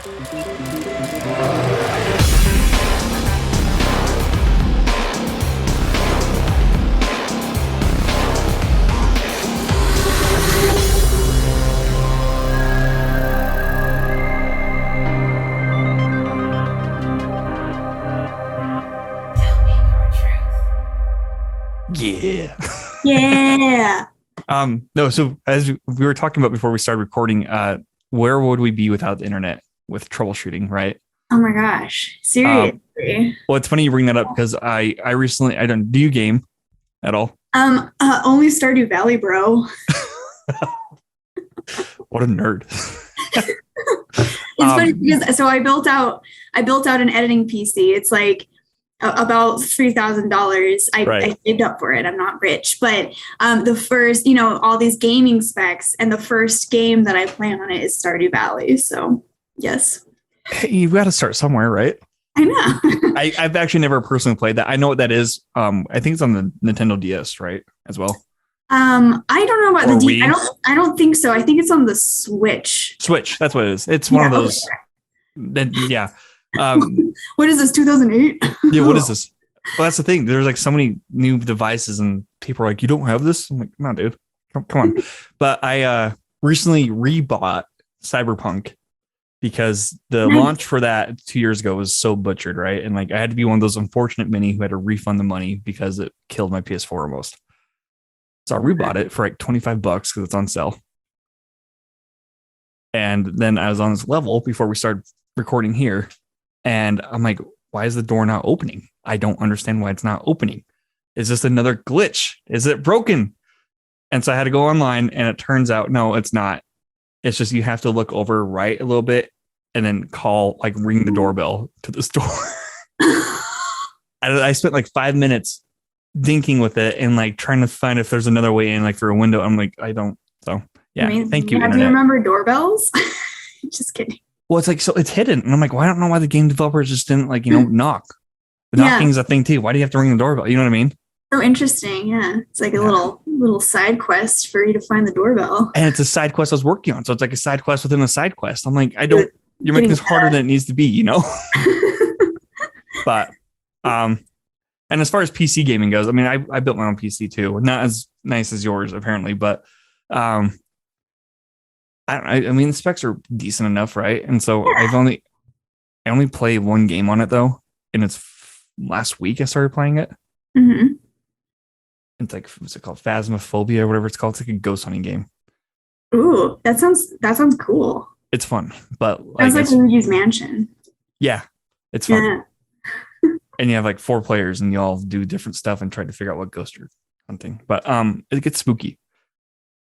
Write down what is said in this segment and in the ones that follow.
Yeah. Yeah. No, so as we were talking about before we started recording, where would we be without the internet with troubleshooting, right? Oh my gosh. Um, Seriously. well, it's funny you bring that up because I recently I don't do you game at all? Only Stardew Valley, bro. What a nerd. It's funny because I built out an editing PC. It's like about $3,000. I, Right. I saved up for it. I'm not rich, but the first, all these gaming specs, and the first game that I play on it is Stardew Valley. So yes, Hey, you've got to start somewhere, right? I know. I've actually never personally played that. I know what that is. I think it's on the Nintendo DS, right? As well. I don't know about Or the D. Wii. I don't think so. I think it's on the Switch. Switch. That's what it is. It's one of those. Okay. Then yeah. Um, What is this? 2008? yeah. What is this? Well, that's the thing. There's like so many new devices, and people are like, "You don't have this?" I'm like, "No, dude, come on." But I recently rebought Cyberpunk because the Nice. launch for that 2 years ago was so butchered, right? And like I had to be one of those unfortunate many who had to refund the money because it killed my PS4 almost. So I rebought it for like $25 because it's on sale. And then I was on this level before we started recording here. And I'm like, why is the door not opening? I don't understand why it's not opening. Is this another glitch? Is it broken? And so I had to go online, and it turns out, no, it's not. It's just you have to look over right a little bit and then ring the doorbell to the store. I spent like 5 minutes dinking with it and like trying to find if there's another way in, like through a window. I'm like, I don't. So yeah, Amazing. thank you, Do you internet. remember doorbells? Just kidding. Well, it's like, so it's hidden. And I'm like, well, I don't know why the game developers just didn't knock. The Yeah. knocking is a thing too. Why do you have to ring the doorbell? You know what I mean? So interesting. Yeah. It's like a little side quest for you to find the doorbell. And it's a side quest I was working on. So it's like a side quest within a side quest. I'm like, you're making this harder than it needs to be, But, and as far as PC gaming goes, I mean, I built my own PC too. Not as nice as yours, apparently, but, I mean, the specs are decent enough, right? And so I only play one game on it though. And it's last week I started playing it. Mm-hmm. It's like, what's it called? Phasmophobia or whatever it's called. It's like a ghost hunting game. Ooh, that sounds cool. It's fun, but Sounds like Luigi's Mansion. yeah, it's fun. Yeah. And you have like 4 players, and you all do different stuff and try to figure out what ghost you're hunting. But it gets spooky.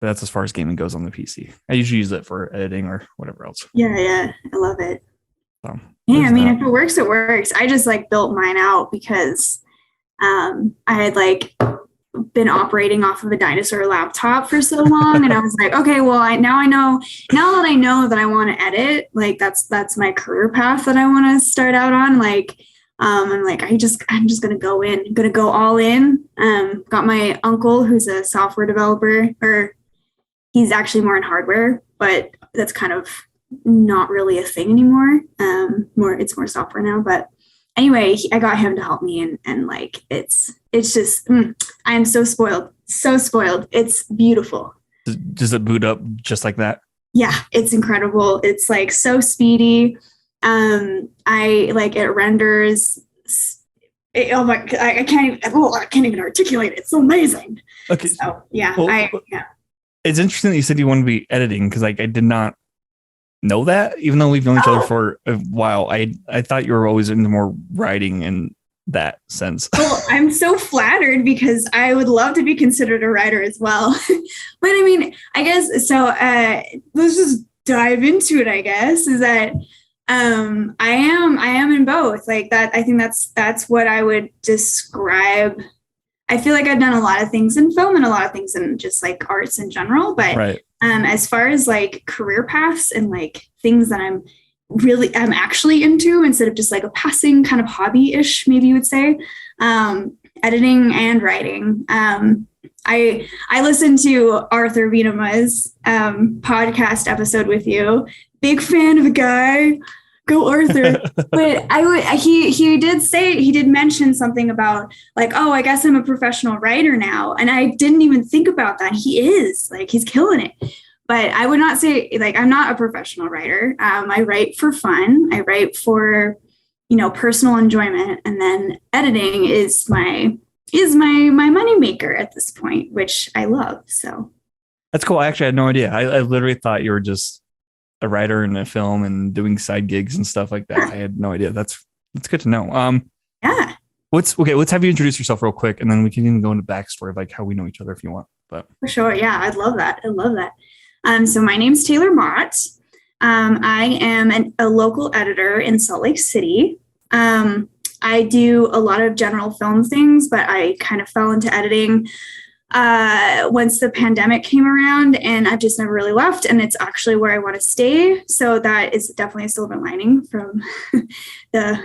But that's as far as gaming goes on the PC. I usually use it for editing or whatever else. Yeah. I love it. So, Yeah, I mean, if it works, it works. I just like built mine out because I had like been operating off of a dinosaur laptop for so long, and I was like, okay, well, now that I know that I want to edit, like that's my career path that I want to start out on. Like, I'm like, I'm just gonna go all in. Got my uncle who's a software developer, or he's actually more in hardware, but that's kind of not really a thing anymore. It's more software now, but anyway, I got him to help me, and like it's just I am so spoiled. It's beautiful. Does it boot up just like that? Yeah, it's incredible. It's like so speedy. I like it renders. Oh my! I can't even articulate it. It's so amazing. Okay. So yeah, Well, it's interesting that you said you want to be editing, because like I did not know that, even though we've known each other for a while. I thought you were always into more writing in that sense. Well, I'm so flattered because I would love to be considered a writer as well. But I mean, I guess so. Let's just dive into it. I guess is that I am in both. Like that. I think that's what I would describe. I feel like I've done a lot of things in film and a lot of things in just like arts in general. But Right. As far as like career paths and like things that I'm actually into instead of just like a passing kind of hobby-ish, maybe you would say, editing and writing. I listened to Arthur Vienama's podcast episode with you. Big fan of the guy. Go Arthur. But he did mention something about like, oh, I guess I'm a professional writer now. And I didn't even think about that. He is like, he's killing it. But I would not say like, I'm not a professional writer. I write for fun. I write for, personal enjoyment. And then editing is my moneymaker at this point, which I love. So that's cool. I actually had no idea. I literally thought you were just a writer in a film and doing side gigs and stuff like that. I had no idea. That's good to know. Yeah. Let's have you introduce yourself real quick, and then we can even go into backstory of like how we know each other if you want. But for sure. Yeah, I'd love that. So my name's Taylor Mott. I am a local editor in Salt Lake City. I do a lot of general film things, but I kind of fell into editing once the pandemic came around, and I've just never really left, and it's actually where I want to stay. So that is definitely a silver lining from the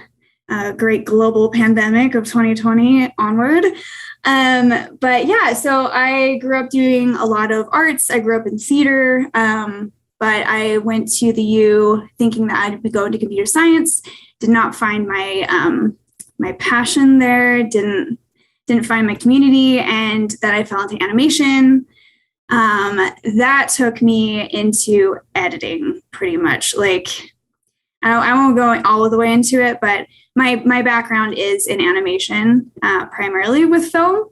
great global pandemic of 2020 onward. But yeah, so I grew up doing a lot of arts. I grew up in theater, but I went to the U thinking that I'd be going to computer science. Did not find my passion there. Didn't find my community, and then I fell into animation. That took me into editing pretty much. Like, I won't go all the way into it, but my background is in animation, primarily with film,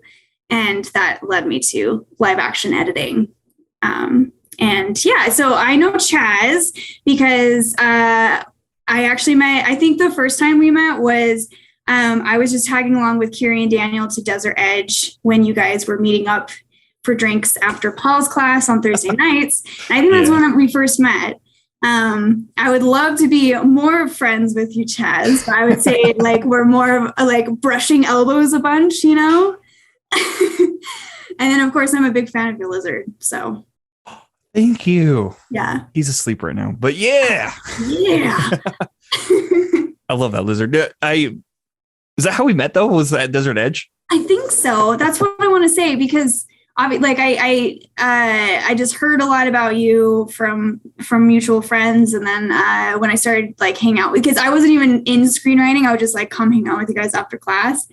and that led me to live action editing. And yeah, so I know Chaz because I think the first time we met was I was just tagging along with Kiri and Daniel to Desert Edge when you guys were meeting up for drinks after Paul's class on Thursday nights. And I think that's when we first met. I would love to be more friends with you, Chaz, but I would say like we're more of like brushing elbows a bunch, And then of course I'm a big fan of your lizard. So thank you. Yeah. He's asleep right now, but yeah. I love that lizard. Is that how we met though? Was that Desert Edge? I think so. That's what I want to say because like I just heard a lot about you from mutual friends, and then when I started like hanging out because I wasn't even in screenwriting, I would just like come hang out with you guys after class,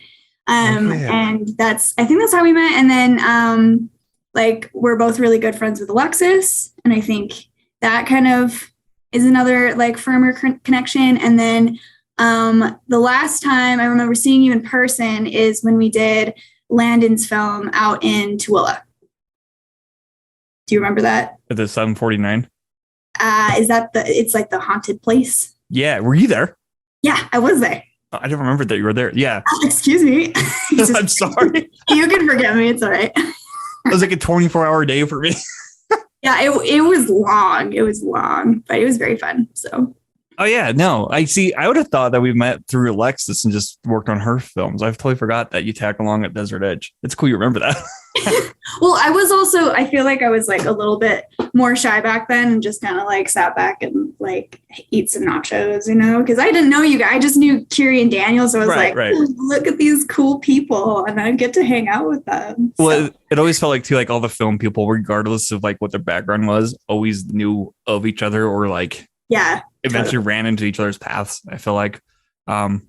and I think that's how we met. And then like we're both really good friends with Alexis, and I think that kind of is another like firmer connection. And then the last time I remember seeing you in person is when we did Landon's film out in Tooele. Do you remember that? At the 749? Is that it's like the haunted place? Yeah. Were you there? Yeah, I was there. I don't remember that you were there. Yeah. Excuse me. I'm sorry. You can forget me. It's all right. It was like a 24-hour day for me. Yeah, it was long. It was long, but it was very fun. So. Oh yeah, no. I see. I would have thought that we met through Alexis and just worked on her films. I've totally forgot that you tag along at Desert Edge. It's cool you remember that. Well, I feel like I was like a little bit more shy back then and just kind of like sat back and like eat some nachos, because I didn't know you guys. I just knew Kiri and Daniel. So I was right. Oh, look at these cool people and I get to hang out with them. Well, it always felt like too, like all the film people, regardless of like what their background was, always knew of each other or like, yeah, eventually ran into each other's paths. I feel like, but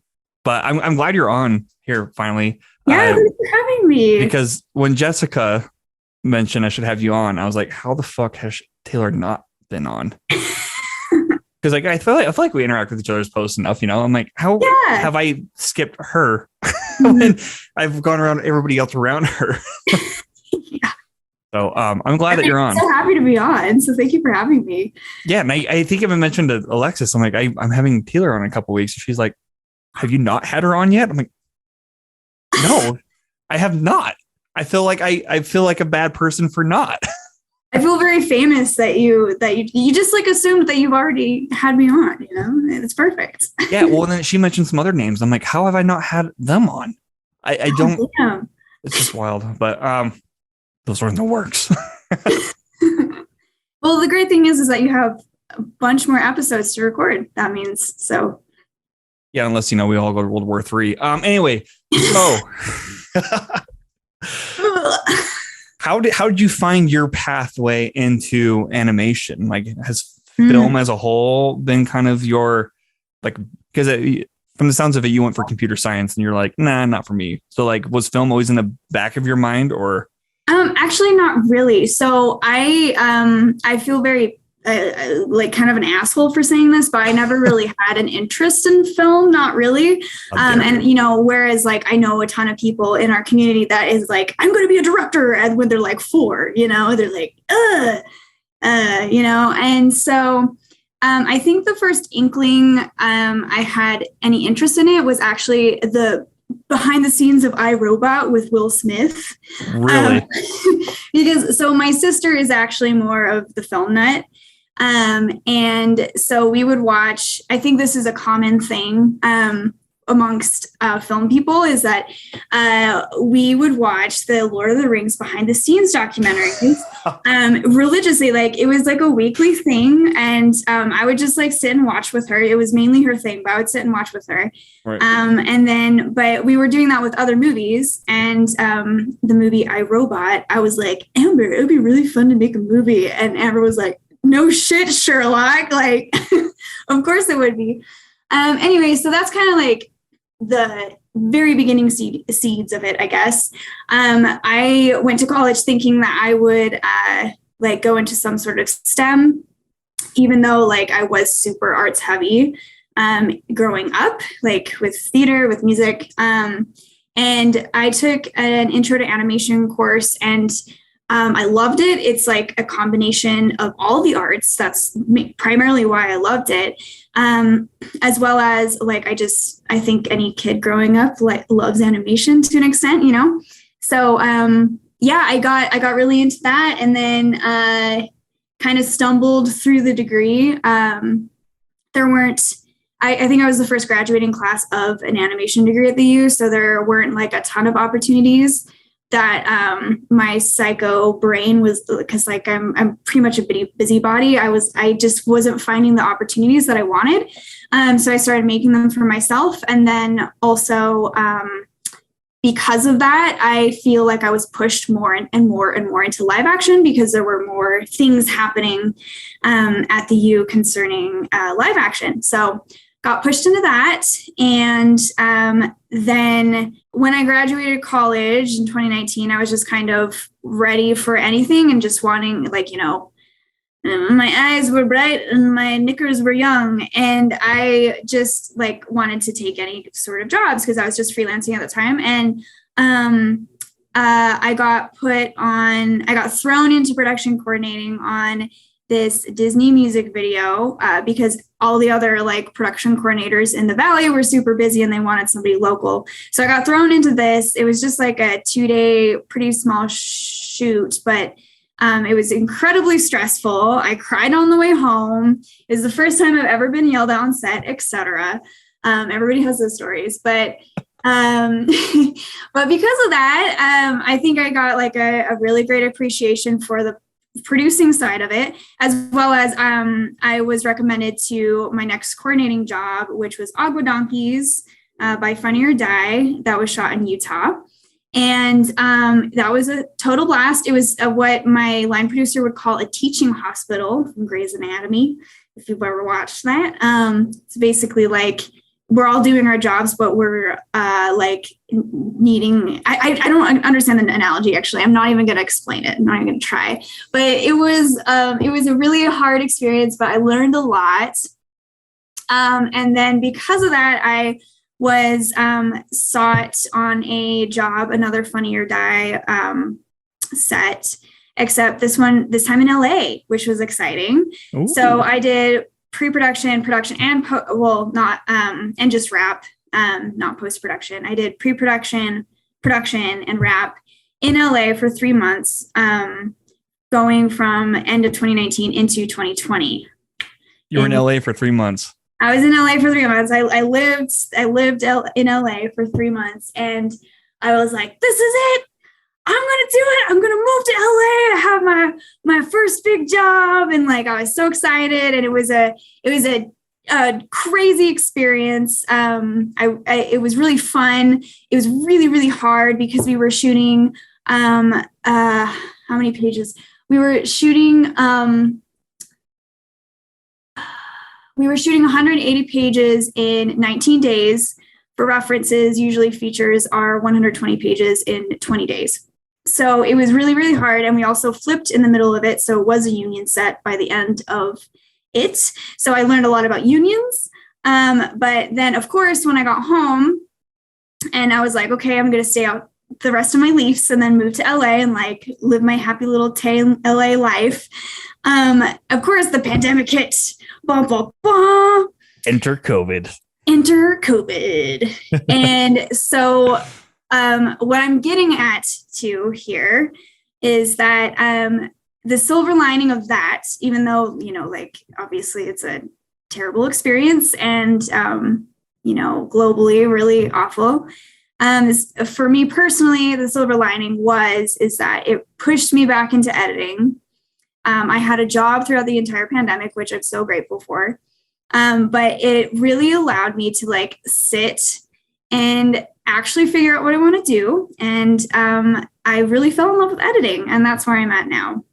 I'm glad you're on here finally. Yeah, thanks for having me. Because when Jessica mentioned I should have you on, I was like, how the fuck has Taylor not been on? Because like I feel like we interact with each other's posts enough, I'm like, how have I skipped her when I've gone around everybody else around her? Yeah. So I'm glad that you're on. I'm so happy to be on. So thank you for having me. Yeah, and I think I even mentioned to Alexis, I'm like, I'm having Taylor on in a couple of weeks. And she's like, have you not had her on yet? I'm like, no, I have not. I feel like I feel like a bad person for not. I feel very famous that you just like assumed that you've already had me on, It's perfect. Yeah, well then she mentioned some other names. I'm like, how have I not had them on? I don't. Yeah. It's just wild, but those are in the works. Well, the great thing is that you have a bunch more episodes to record. That means so. Yeah, unless we all go to World War III. Anyway, so how did you find your pathway into animation? Like, has film as a whole been kind of your Like, because from the sounds of it, you went for computer science and you're like, nah, not for me. So like, was film always in the back of your mind or? Actually not really. So I feel very like kind of an asshole for saying this, but I never really had an interest in film, not really. And you know, whereas like I know a ton of people in our community that is like, I'm going to be a director, and when they're like 4, you know, they're like, you know, and so I think the first inkling I had any interest in it was actually the behind the scenes of iRobot with Will Smith. Really? Because so my sister is actually more of the film nut. And so we would watch, I think this is a common thing amongst film people, is that we would watch the Lord of the Rings behind the scenes documentaries religiously. Like it was like a weekly thing, and I would just like sit and watch with her. It was mainly her thing, but I would sit and watch with her. Right. And then, but we were doing that with other movies, and the movie iRobot, I was like, Amber, it would be really fun to make a movie, and Amber was like, no shit, Sherlock. Like, of course it would be. Anyway, so that's kind of like the very beginning seeds of it, I guess. I went to college thinking that I would like go into some sort of STEM, even though like I was super arts heavy growing up, like with theater, with music. And I took an intro to animation course, and I loved it. It's like a combination of all the arts. That's primarily why I loved it. As well as like, I think any kid growing up like loves animation to an extent, you know? So, yeah, I got really into that, and then, kind of stumbled through the degree. There weren't, I think I was the first graduating class of an animation degree at the U. So there weren't like a ton of opportunities that my psycho brain was, because like I'm pretty much a busybody. I just wasn't finding the opportunities that I wanted. So I started making them for myself. And then also because of that, I feel like I was pushed more and more and more into live action, because there were more things happening at the U concerning live action. So got pushed into that. And then when I graduated college in 2019, I was just kind of ready for anything and just wanting, like, you know, my eyes were bright and my knickers were young. And I just like wanted to take any sort of jobs because I was just freelancing at the time. And I got thrown into production coordinating on this Disney music video because all the other like production coordinators in the Valley were super busy and they wanted somebody local. So I got thrown into this. It was just like a 2-day, pretty small shoot, but it was incredibly stressful. I cried on the way home. It was the first time I've ever been yelled at on set, etc. Everybody has those stories, but but because of that, I think I got like a really great appreciation for the producing side of it, as well as I was recommended to my next coordinating job, which was Agua Donkeys by Funny or Die, that was shot in Utah. And that was a total blast. It was what my line producer would call a teaching hospital from Grey's Anatomy, if you've ever watched that. It's basically like we're all doing our jobs, but we're like needing, I don't understand the analogy, actually. I'm not even going to explain it. I'm not even going to try. But it was a really hard experience, but I learned a lot. And then because of that, I was sought on a job, another Funny or Die set, except this time in LA, which was exciting. Ooh. So I did pre-production, production, and and just wrap, not post-production. I did pre-production, production, and wrap in LA for 3 months, going from end of 2019 into 2020. You were in LA for 3 months. I was in LA for 3 months. I lived in LA for 3 months, and I was like, this is it. I'm going to do it. I'm going to move to LA. I have my first big job. And like, I was so excited. And it was a crazy experience. It was really fun. It was really, really hard because we were shooting, how many pages? We were shooting, We were shooting 180 pages in 19 days. For references, usually features are 120 pages in 20 days. So it was really, really hard. And we also flipped in the middle of it. So it was a union set by the end of it. So I learned a lot about unions. But then, of course, when I got home and I was like, okay, I'm going to stay out the rest of my leaves and then move to LA and like live my happy little LA life. Of course, the pandemic hit. Bah, bah, bah. Enter COVID. And so what I'm getting at too here is that the silver lining of that, even though, like obviously it's a terrible experience and, globally really awful. For me personally, the silver lining is that it pushed me back into editing. I had a job throughout the entire pandemic, which I'm so grateful for. But it really allowed me to like sit and actually figure out what I want to do. And I really fell in love with editing, and that's where I'm at now.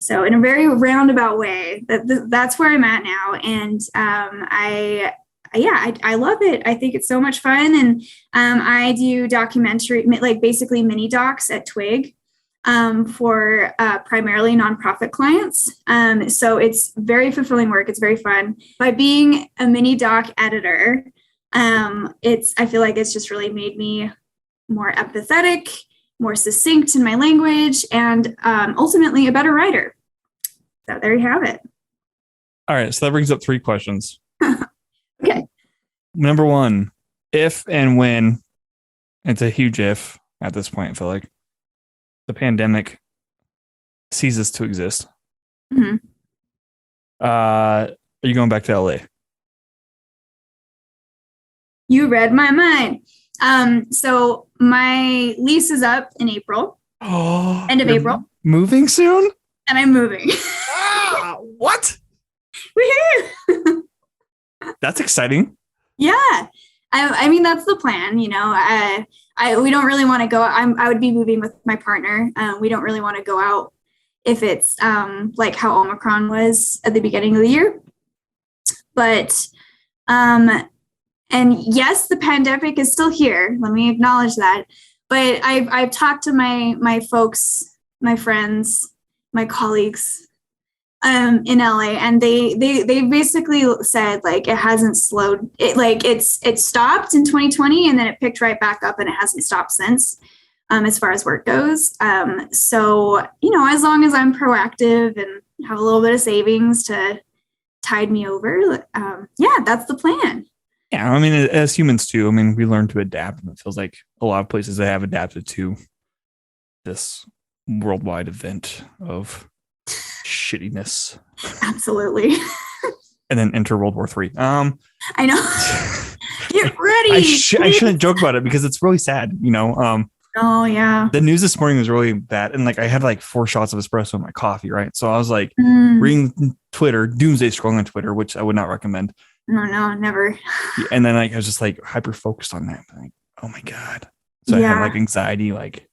So in a very roundabout way, that's where I'm at now. And I love it. I think it's so much fun. And I do documentary, like basically mini docs at Twig for primarily nonprofit clients. So it's very fulfilling work. It's very fun. By being a mini doc editor, I feel like it's just really made me more empathetic, more succinct in my language, and ultimately a better writer. So there you have it. All right. So that brings up 3 questions. Okay. Number 1, if and when, it's a huge if at this point, I feel like, the pandemic ceases to exist. Mm-hmm. Are you going back to LA? You read my mind. So my lease is up in April. Oh, end of April. Moving soon? And I'm moving. What? Woohoo! That's exciting. Yeah. I mean, that's the plan, we don't really want to go. I would be moving with my partner. We don't really want to go out if it's like how Omicron was at the beginning of the year. But, and yes, the pandemic is still here. Let me acknowledge that. But I've talked to my folks, my friends, my colleagues in LA, and they basically said like it hasn't slowed it, like it stopped in 2020 and then it picked right back up and it hasn't stopped since, as far as work goes. So as long as I'm proactive and have a little bit of savings to tide me over, that's the plan. Yeah, I mean, as humans too, I mean, we learn to adapt, and it feels like a lot of places that have adapted to this worldwide event of shittiness. Absolutely. And then enter World War III. I know. Get ready. I shouldn't joke about it because it's really sad, Oh yeah. The news this morning was really bad, and like I had like 4 shots of espresso in my coffee, right? So I was like reading Twitter, doomsday scrolling on Twitter, which I would not recommend. No, never. And then like I was just like hyper focused on that. Like, oh my God. So I had like anxiety, like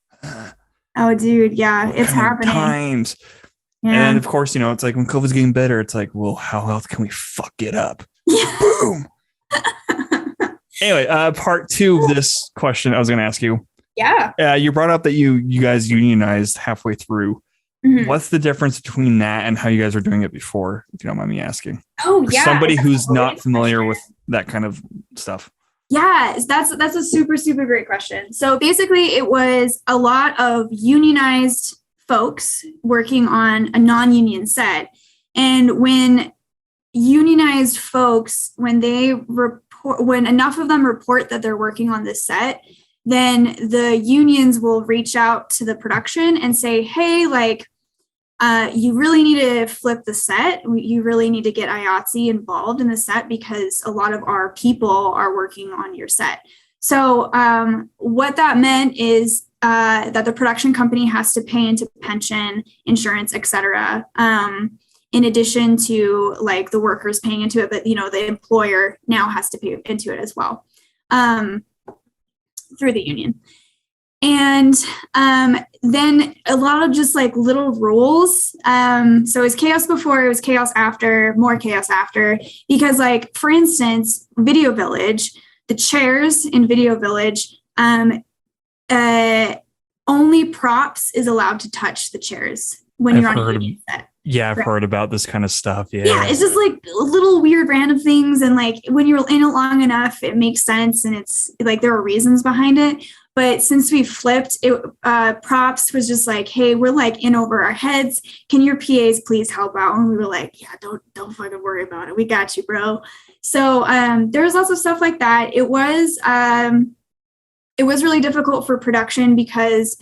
oh dude, yeah, it's happening. Times. Yeah. And then of course, it's like when COVID's getting better, it's like, well, how else can we fuck it up? Yeah. Boom. Anyway, part 2 of this question I was gonna ask you. Yeah. You brought up that you guys unionized halfway through. Mm-hmm. What's the difference between that and how you guys were doing it before, if you don't mind me asking? Oh, yeah. For somebody who's not familiar with that kind of stuff. Yeah, that's a super, super great question. So basically it was a lot of unionized folks working on a non-union set. And when unionized folks, when enough of them report that they're working on this set, then the unions will reach out to the production and say, hey, like, you really need to flip the set. You really need to get IATSE involved in the set because a lot of our people are working on your set. So what that meant is that the production company has to pay into pension, insurance, et cetera, in addition to like the workers paying into it, but the employer now has to pay into it as well. Through the union. And then a lot of just like little rules. So it was chaos before, it was chaos after, more chaos after. Because, like, for instance, Video Village, the chairs in Video Village, only props is allowed to touch the chairs when you're on a union set. Yeah, I've heard about this kind of stuff. Yeah, it's just like little weird random things. And like when you're in it long enough, it makes sense. And it's like there are reasons behind it. But since we flipped, props was just like, hey, we're like in over our heads. Can your PAs please help out? And we were like, yeah, don't fucking worry about it. We got you, bro. So there was lots of stuff like that. It was really difficult for production because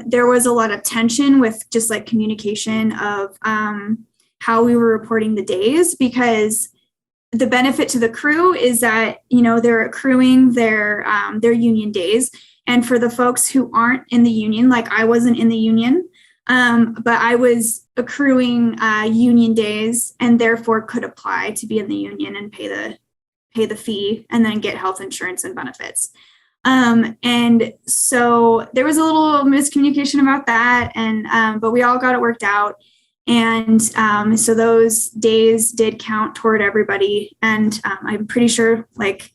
there was a lot of tension with just like communication of how we were reporting the days, because the benefit to the crew is that, you know, they're accruing their union days. And for the folks who aren't in the union, like I wasn't in the union, but I was accruing union days and therefore could apply to be in the union and pay the fee and then get health insurance and benefits. And so there was a little miscommunication about that, and but we all got it worked out. And so those days did count toward everybody. And I'm pretty sure like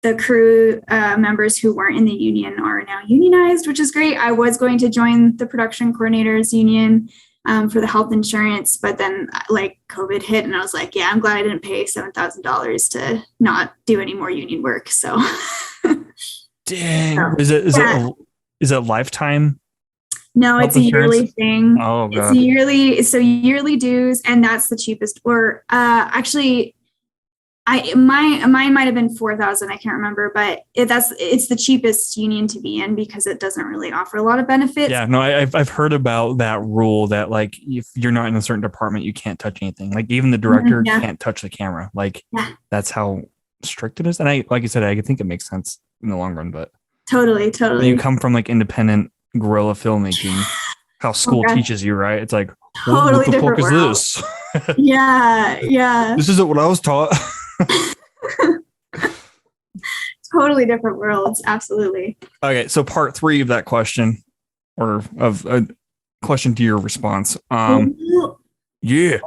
the crew members who weren't in the union are now unionized, which is great. I was going to join the production coordinators union for the health insurance, but then like COVID hit and I was like, yeah, I'm glad I didn't pay $7,000 to not do any more union work. So dang, is it lifetime? No, it's a yearly thing. Oh, God. It's yearly dues, and that's the cheapest. Or actually, mine might have been 4,000. I can't remember, but it's the cheapest union to be in because it doesn't really offer a lot of benefits. Yeah, no, I've heard about that rule that like if you're not in a certain department, you can't touch anything. Like even the director can't touch the camera. Like that's how strict it is. And like you said, I think it makes sense in the long run, but totally. When you come from like independent guerrilla filmmaking, how school teaches you, right? It's like, totally what the fuck is this? Yeah. This isn't what I was taught. Totally different worlds. Absolutely. Okay, so part 3 of that question, or of a question to your response. Yeah.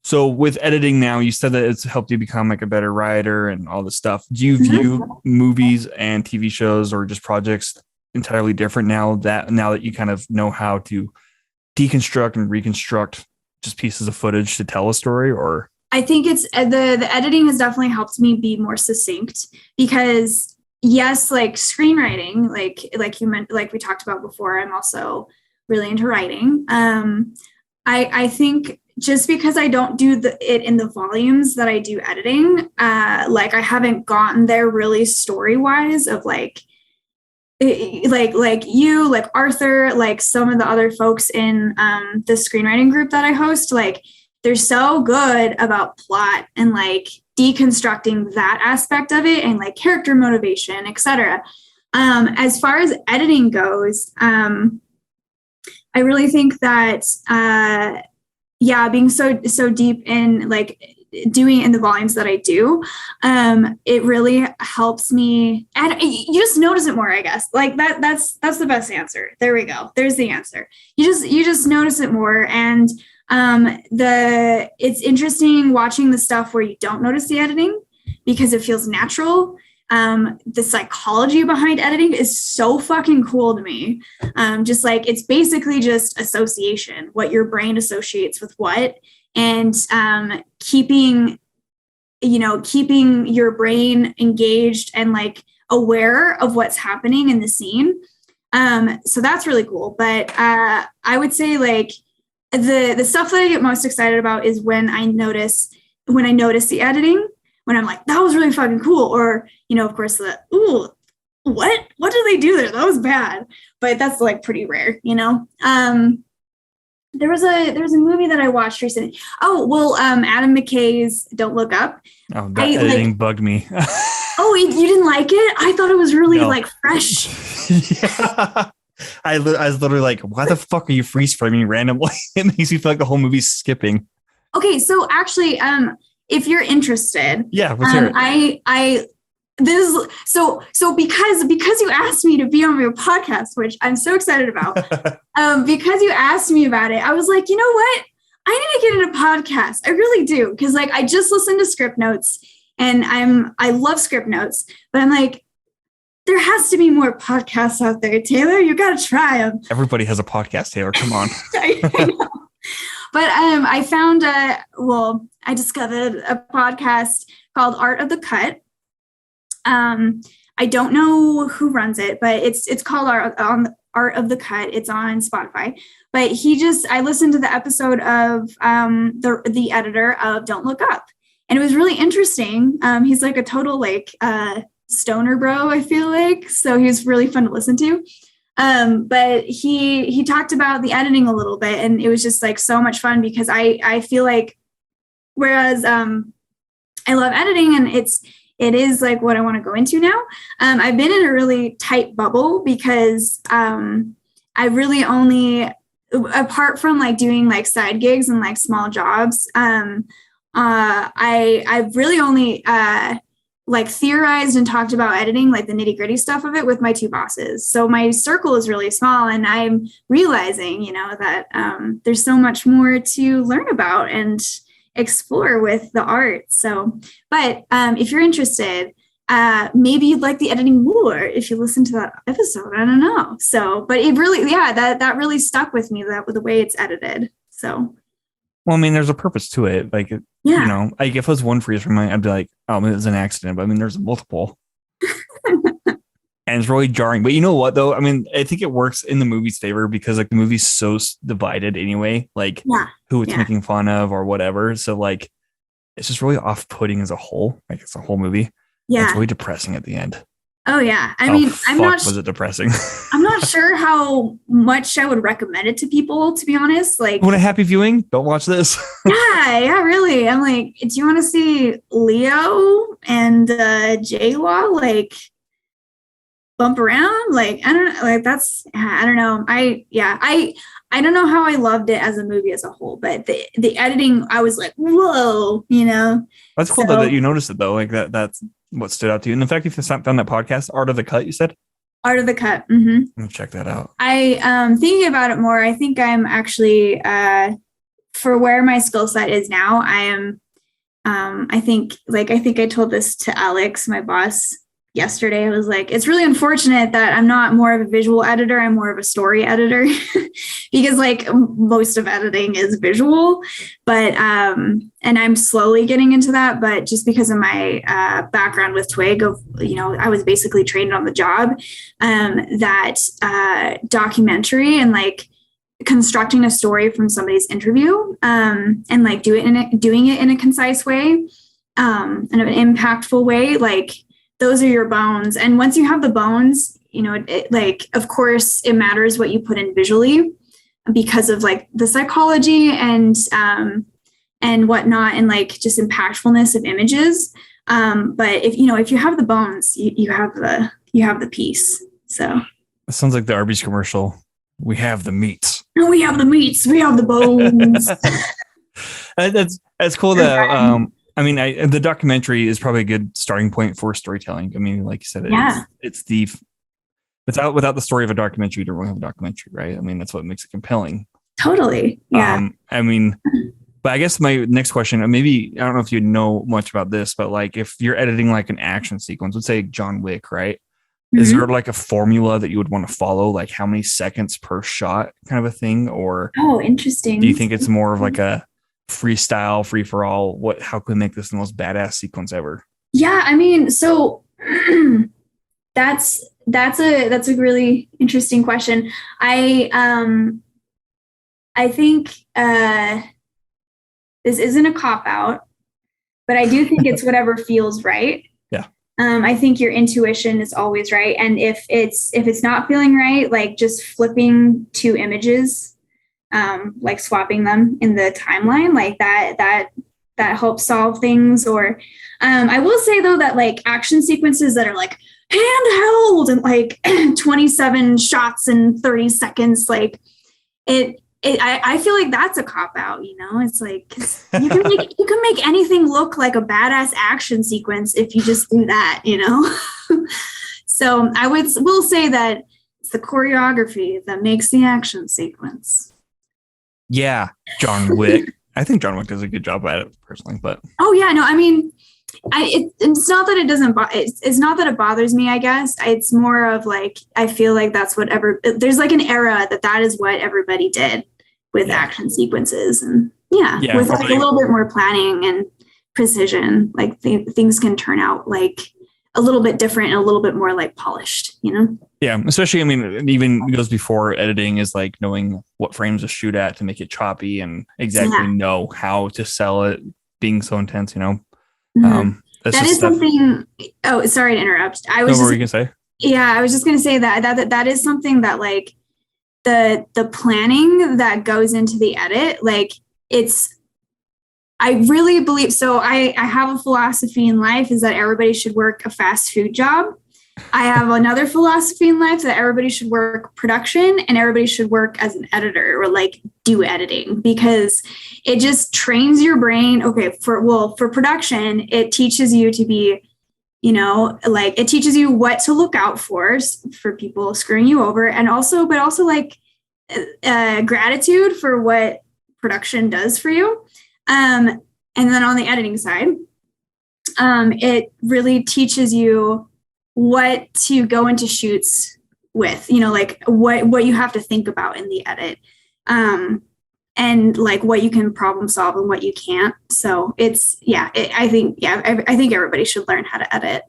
So with editing now, you said that it's helped you become like a better writer and all this stuff. Do you view movies and TV shows or just projects entirely different now that you kind of know how to deconstruct and reconstruct just pieces of footage to tell a story? Or I think it's the editing has definitely helped me be more succinct, because yes, like screenwriting, like you meant, like we talked about before, I'm also really into writing. I think just because I don't do it in the volumes that I do editing, like I haven't gotten there really story-wise of like you, like Arthur, like some of the other folks in the screenwriting group that I host, like they're so good about plot and like deconstructing that aspect of it and like character motivation, etc. As far as editing goes, I really think that being so deep in like doing in the volumes that I do, it really helps me. And you just notice it more, I guess. Like that's the best answer. There we go. There's the answer. You just notice it more. And it's interesting watching the stuff where you don't notice the editing because it feels natural. The psychology behind editing is so fucking cool to me. Just like it's basically just association, what your brain associates with what, and keeping your brain engaged and like aware of what's happening in the scene. So that's really cool. But I would say like the stuff that I get most excited about is when I notice the editing, when I'm like, that was really fucking cool. Or, of course, what did they do there? That was bad. But that's like pretty rare, There was a movie that I watched recently. Oh, well, Adam McKay's Don't Look Up. Oh, that editing bugged me. Oh, you didn't like it? I thought it was really like fresh. Yeah. I was literally like, why the fuck are you freeze framing randomly? It makes me feel like the whole movie's skipping. Okay, so actually, if you're interested, let's hear it. because you asked me to be on your podcast, which I'm so excited about, because you asked me about it, I was like, you know what? I need to get into podcast. I really do. Because like I just listened to script notes and I love script notes, but I'm like, there has to be more podcasts out there, Taylor. You got to try them. Everybody has a podcast, Taylor. Come on. I know. But I found I discovered a podcast called Art of the Cut. I don't know who runs it, but it's called Art of the Cut. It's on Spotify. But I listened to the episode of the editor of Don't Look Up, and it was really interesting. He's like a total like stoner bro, I feel like, so he was really fun to listen to. But he talked about the editing a little bit, and it was just like so much fun because I feel like, whereas I love editing and it is like what I want to go into now. I've been in a really tight bubble because I really only, apart from like doing like side gigs and like small jobs, I've really only like theorized and talked about editing, like the nitty gritty stuff of it with my two bosses. So my circle is really small, and I'm realizing, that there's so much more to learn about and explore with the art. So, but if you're interested, maybe you'd like the editing more if you listen to that episode. I don't know. So, but it really, that really stuck with me, that with the way it's edited. So. Well, I mean, there's a purpose to it. Like, like if it was one freeze from mine, I'd be like, oh, it was an accident. But I mean, there's multiple. And it's really jarring. But you know what, though? I mean, I think it works in the movie's favor because like the movie's so divided anyway, like who it's making fun of or whatever. So like, it's just really off-putting as a whole. Like it's a whole movie. Yeah. It's really depressing at the end. Oh, yeah. I mean, was it depressing? I'm not sure how much I would recommend it to people, to be honest. Like, want a happy viewing? Don't watch this. yeah, really. I'm like, do you want to see Leo and J-Law like bump around? Like, I don't know. Like, I don't know. I don't know how I loved it as a movie as a whole, but the editing, I was like, whoa, That's cool that you noticed it though. Like that's what stood out to you. And in fact, if you found that podcast, Art of the Cut, you said? Art of the Cut. Mm-hmm. I'm gonna check that out. Thinking about it more, I think I'm actually, for where my skill set is now, I am, I think I told this to Alex, my boss, yesterday. I was like, it's really unfortunate that I'm not more of a visual editor. I'm more of a story editor because like most of editing is visual, but, and I'm slowly getting into that, but just because of my background with Twig of, I was basically trained on the job, that documentary and like constructing a story from somebody's interview, and like doing it in a concise way, and an impactful way, like, those are your bones. And once you have the bones, like, of course, it matters what you put in visually because of like the psychology and whatnot, and like just impactfulness of images. But if you have the bones, you have the piece. So it sounds like the Arby's commercial. We have the meats. No, we have the meats. We have the bones. That's cool. That I mean, the documentary is probably a good starting point for storytelling. I mean, like you said, it's without the story of a documentary, you don't really have a documentary, right? I mean, that's what makes it compelling. Totally. Yeah. I mean, but I guess my next question, maybe, I don't know if you know much about this, but like if you're editing like an action sequence, let's say John Wick, right? Mm-hmm. Is there like a formula that you would want to follow, like how many seconds per shot kind of a thing? Or interesting. Do you think it's more of like a freestyle, free for all? How can we make this the most badass sequence ever? Yeah, I mean, so that's a really interesting question. I think this isn't a cop out, but I do think it's whatever feels right. Yeah. I think your intuition is always right, and if it's not feeling right, like just flipping two images, like swapping them in the timeline, like that helps solve things. Or I will say though that like action sequences that are like handheld and like 27 shots in 30 seconds, like it I feel like that's a cop out, you know. It's like 'cause you can make anything look like a badass action sequence if you just do that, you know. So I will say that it's the choreography that makes the action sequence. Yeah, John Wick. I think John Wick does a good job at it personally, but Oh yeah, no, I mean, it's not that it doesn't. It's not that it bothers me. I guess it's more of like I feel like that's whatever. There's like an era that is what everybody did with action sequences, and with like a little bit more planning and precision, like things can turn out like a little bit different and a little bit more like polished, you know? Yeah, especially, I mean, it even goes before editing is like knowing what frames to shoot at to make it choppy and exactly know how to sell it, being so intense, you know? Mm-hmm. That is something. Oh, sorry to interrupt. What were you gonna say? Yeah, I was just gonna say that is something that like the planning that goes into the edit, like I really believe so. I have a philosophy in life is that everybody should work a fast food job. I have another philosophy in life that everybody should work production and everybody should work as an editor or like do editing because it just trains your brain. Okay, for production, it teaches you to be, you know, like it teaches you what to look out for people screwing you over, and also, but also like gratitude for what production does for you. And then on the editing side, it really teaches you what to go into shoots with, you know, like what you have to think about in the edit, and like what you can problem solve and what you can't. So it's, I think everybody should learn how to edit.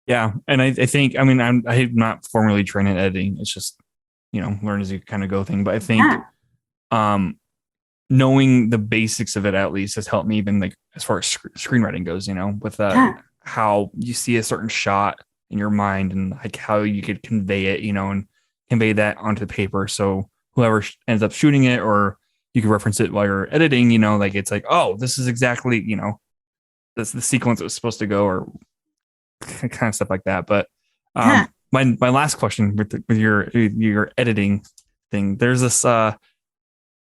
Yeah. And I think, I mean, I'm not formally trained in editing. It's just, you know, learn as you kind of go thing. But I think, knowing the basics of it at least has helped me even like as far as screenwriting goes, you know, with how you see a certain shot in your mind and like how you could convey it, you know, and convey that onto the paper. So whoever ends up shooting it, or you can reference it while you're editing, you know, like it's like, oh, this is exactly, you know, that's the sequence that was supposed to go, or kind of stuff like that. But my last question with your editing thing, there's this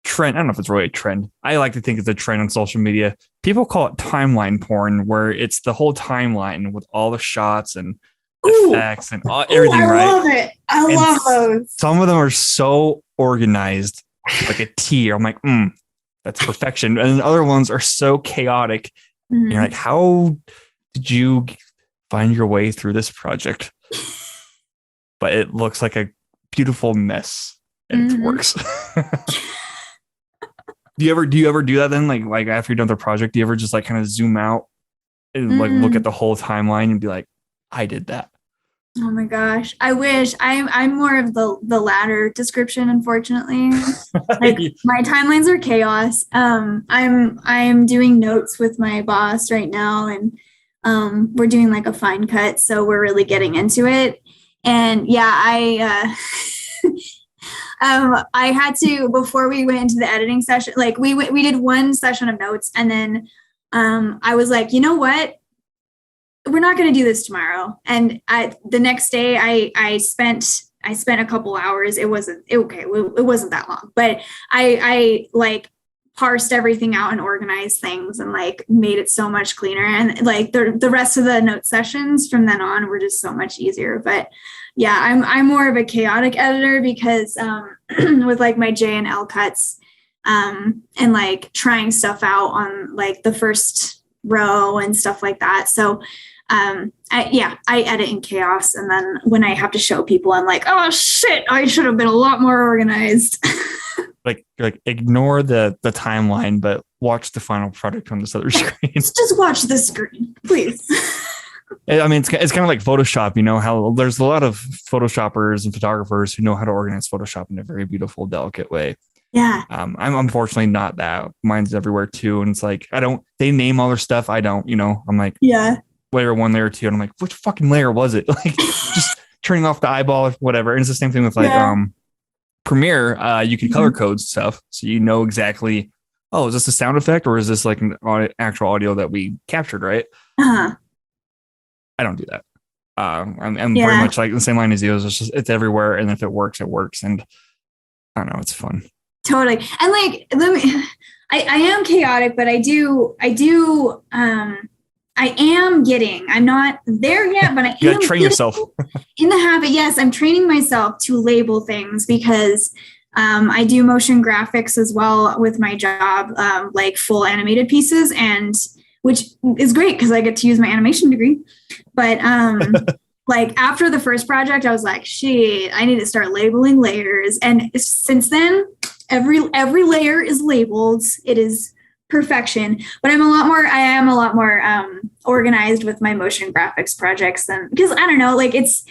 trend. I don't know if it's really a trend. I like to think it's a trend on social media. People call it timeline porn, where it's the whole timeline with all the shots and effects and everything. I right? Love it. I love those. Some of them are so organized, like a T. I'm like, that's perfection. And other ones are so chaotic. Mm-hmm. You're like, how did you find your way through this project? But it looks like a beautiful mess, and it works. Do you ever do that then? Like after you're done the project, do you ever just like kind of zoom out and like look at the whole timeline and be like, I did that? Oh my gosh. I wish I'm more of the latter description, unfortunately. Like my timelines are chaos. I'm doing notes with my boss right now, and we're doing like a fine cut, so we're really getting into it. And I had to, before we went into the editing session, like we did one session of notes, and then I was like, you know what? We're not going to do this tomorrow. And the next day I spent a couple hours. It wasn't that long, but I like parsed everything out and organized things and like made it so much cleaner. And like the rest of the note sessions from then on were just so much easier. But yeah, I'm more of a chaotic editor because with like my J and L cuts and like trying stuff out on like the first row and stuff like that. So I edit in chaos, and then when I have to show people, I'm like, oh shit, I should have been a lot more organized. like ignore the timeline, but watch the final product on this other screen. Just watch the screen, please. I mean, it's kind of like Photoshop, you know, how there's a lot of Photoshoppers and photographers who know how to organize Photoshop in a very beautiful, delicate way. Yeah. I'm unfortunately not that. Mine's everywhere too. And it's like, they name all their stuff. I don't, you know, I'm like, layer 1, layer 2. And I'm like, which fucking layer was it? Like just turning off the eyeball or whatever. And it's the same thing with like, Premiere. You can color code stuff. So you know exactly, oh, is this a sound effect or is this like an actual audio that we captured? Right. Uh-huh. I don't do that. I'm very much like the same line as you. It's everywhere. And if it works, it works. And I don't know, it's fun. Totally. And like, I am chaotic, but I'm not there yet, but I You am gotta train yourself. in the habit. Yes, I'm training myself to label things because I do motion graphics as well with my job, like full animated pieces, and which is great because I get to use my animation degree. But like after the first project, I was like, shit, I need to start labeling layers. And since then, every layer is labeled. It is perfection. But I am a lot more organized with my motion graphics projects than, because I don't know, like it's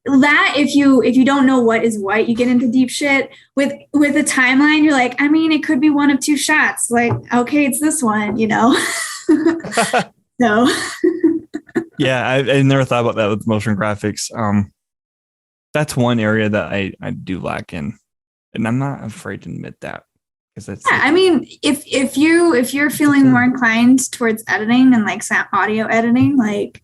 that if you don't know what is what, you get into deep shit with a timeline. You're like, I mean, it could be one of two shots. Like, okay, it's this one, you know? So yeah, I never thought about that with motion graphics. That's one area that I do lack in, and I'm not afraid to admit that, because that's. Yeah, I mean, if you're feeling more inclined towards editing and like audio editing, like,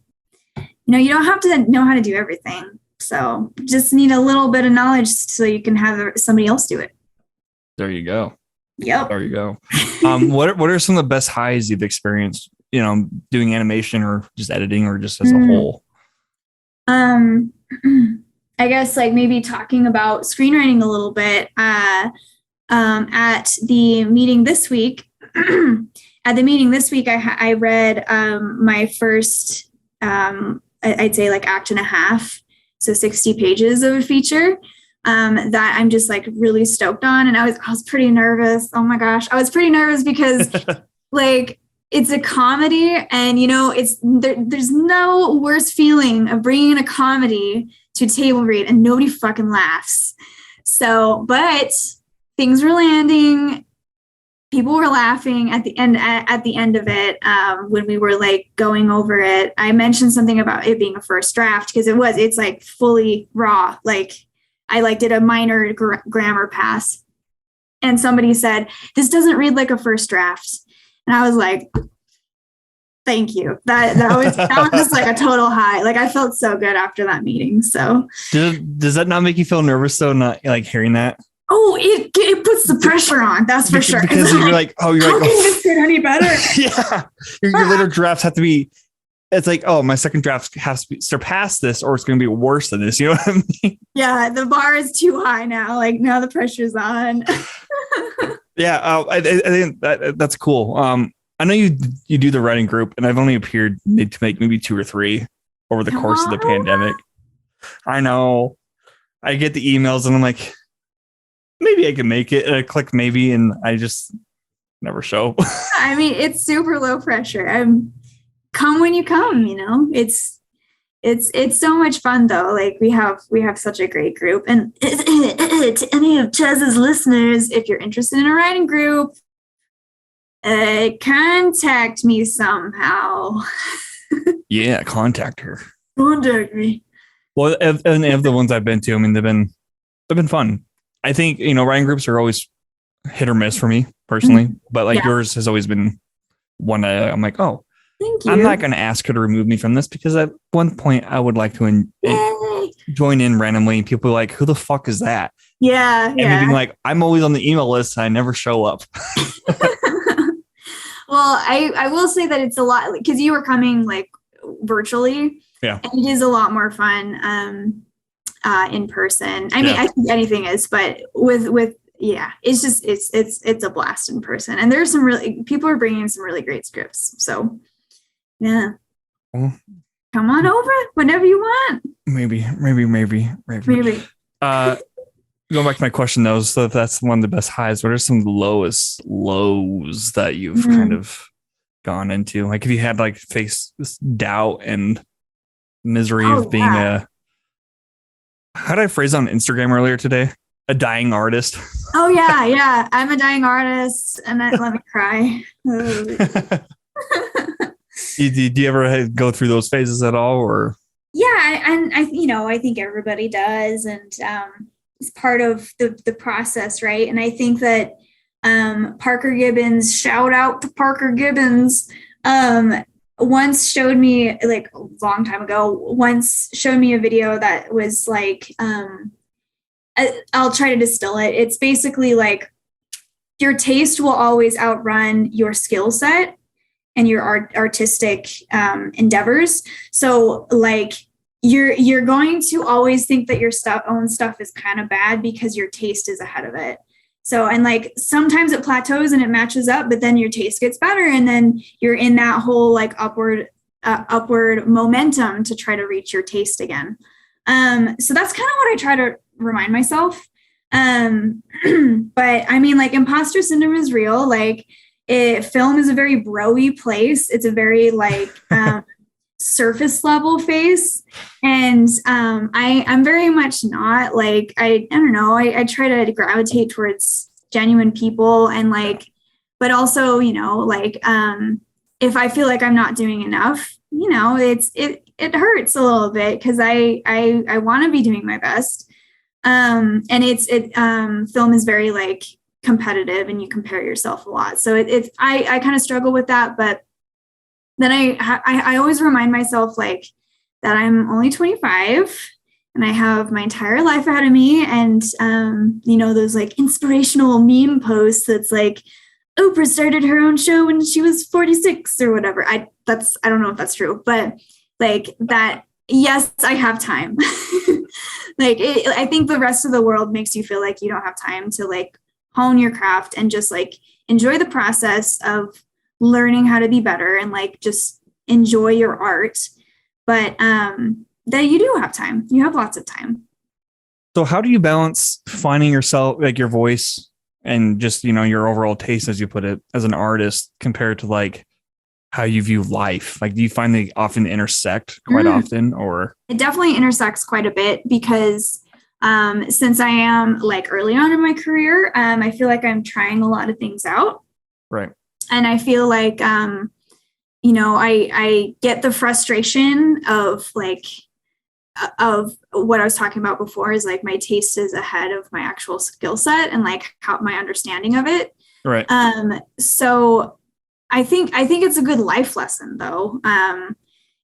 you know, you don't have to know how to do everything. So just need a little bit of knowledge so you can have somebody else do it. There you go. Yep. There you go. What are some of the best highs you've experienced, you know, doing animation or just editing or just as a whole? I guess like maybe talking about screenwriting a little bit. At the meeting this week, I read my first, I'd say like act and a half, so 60 pages of a feature that I'm just like really stoked on, and I was pretty nervous. Oh my gosh, I was pretty nervous because like it's a comedy, and you know there's no worse feeling of bringing a comedy to table read and nobody fucking laughs. So, but things were landing. People were laughing at the end of it when we were like going over it. I mentioned something about it being a first draft because it's like fully raw. Like I like did a minor grammar pass, and somebody said, "This doesn't read like a first draft," and I was like, "Thank you." That was just like a total high. Like I felt so good after that meeting. So does that not make you feel nervous though? Not like hearing that? Oh, it puts the pressure on. That's for sure. Because you're like, how can this get any better? Yeah, your later drafts have to be. It's like, oh, my second draft has to surpass this, or it's going to be worse than this. You know what I mean? Yeah, the bar is too high now. Like now the pressure's on. Yeah, I think that's cool. I know you do the writing group, and I've only appeared to make maybe 2 or 3 over the course of the pandemic. I know. I get the emails, and I'm like, maybe I can make it. And I click maybe, and I just never show. I mean, it's super low pressure. Come when you come, you know. It's so much fun though. Like we have such a great group. And to any of Chez's listeners, if you're interested in a writing group, contact me somehow. Yeah, contact her. Contact me. Well, and of the ones I've been to, I mean, they've been fun. I think, you know, writing groups are always hit or miss for me personally, but like yours has always been one I'm like, oh, thank you. I'm not going to ask her to remove me from this because at one point I would like to join in randomly. And people are like, who the fuck is that? Yeah. And being like, I'm always on the email list and I never show up. Well, I will say that it's a lot because you were coming like virtually. Yeah. And it is a lot more fun in person. I mean, I think anything is, but with it's just it's a blast in person. And there's people are bringing some really great scripts. So yeah, come on over whenever you want. Maybe. Going back to my question though, so if that's one of the best highs, what are some lowest lows that you've kind of gone into? Like if you had like face this doubt and misery of being how did I phrase on Instagram earlier today? A dying artist. Oh yeah. I'm a dying artist, and that let me cry. Do you ever go through those phases at all, or? Yeah, and I think everybody does, and it's part of the process, right? And I think that Parker Gibbons, shout out to Parker Gibbons, once showed me, like a long time ago, showed me a video that was like, I'll try to distill it. It's basically like your taste will always outrun your skill set and your artistic endeavors. So like you're going to always think that your own stuff is kind of bad because your taste is ahead of it. So, and like sometimes it plateaus and it matches up, but then your taste gets better. And then you're in that whole like upward momentum to try to reach your taste again. So that's kind of what I try to remind myself. But I mean, like imposter syndrome is real. Like film is a very bro-y place. It's a very like surface level face. And I'm very much not like, I don't know, I try to gravitate towards genuine people and like, but also, you know, like if I feel like I'm not doing enough, you know, it hurts a little bit because I want to be doing my best. And film is very like competitive and you compare yourself a lot. So I kind of struggle with that, but then I always remind myself like that I'm only 25 and I have my entire life ahead of me. And, you know, those like inspirational meme posts that's like, Oprah started her own show when she was 46 or whatever. I don't know if that's true, but like that, yes, I have time. Like, I think the rest of the world makes you feel like you don't have time to like hone your craft and just like enjoy the process of learning how to be better and like just enjoy your art. But that you do have time. You have lots of time. So how do you balance finding yourself, like your voice and just, you know, your overall taste, as you put it, as an artist compared to like how you view life? Like, do you find they often intersect quite often, or? It definitely intersects quite a bit because since I am like early on in my career, I feel like I'm trying a lot of things out. Right. And I feel like, you know, I get the frustration of like, of what I was talking about before is like my taste is ahead of my actual skill set and like how my understanding of it. Right. So I think it's a good life lesson though.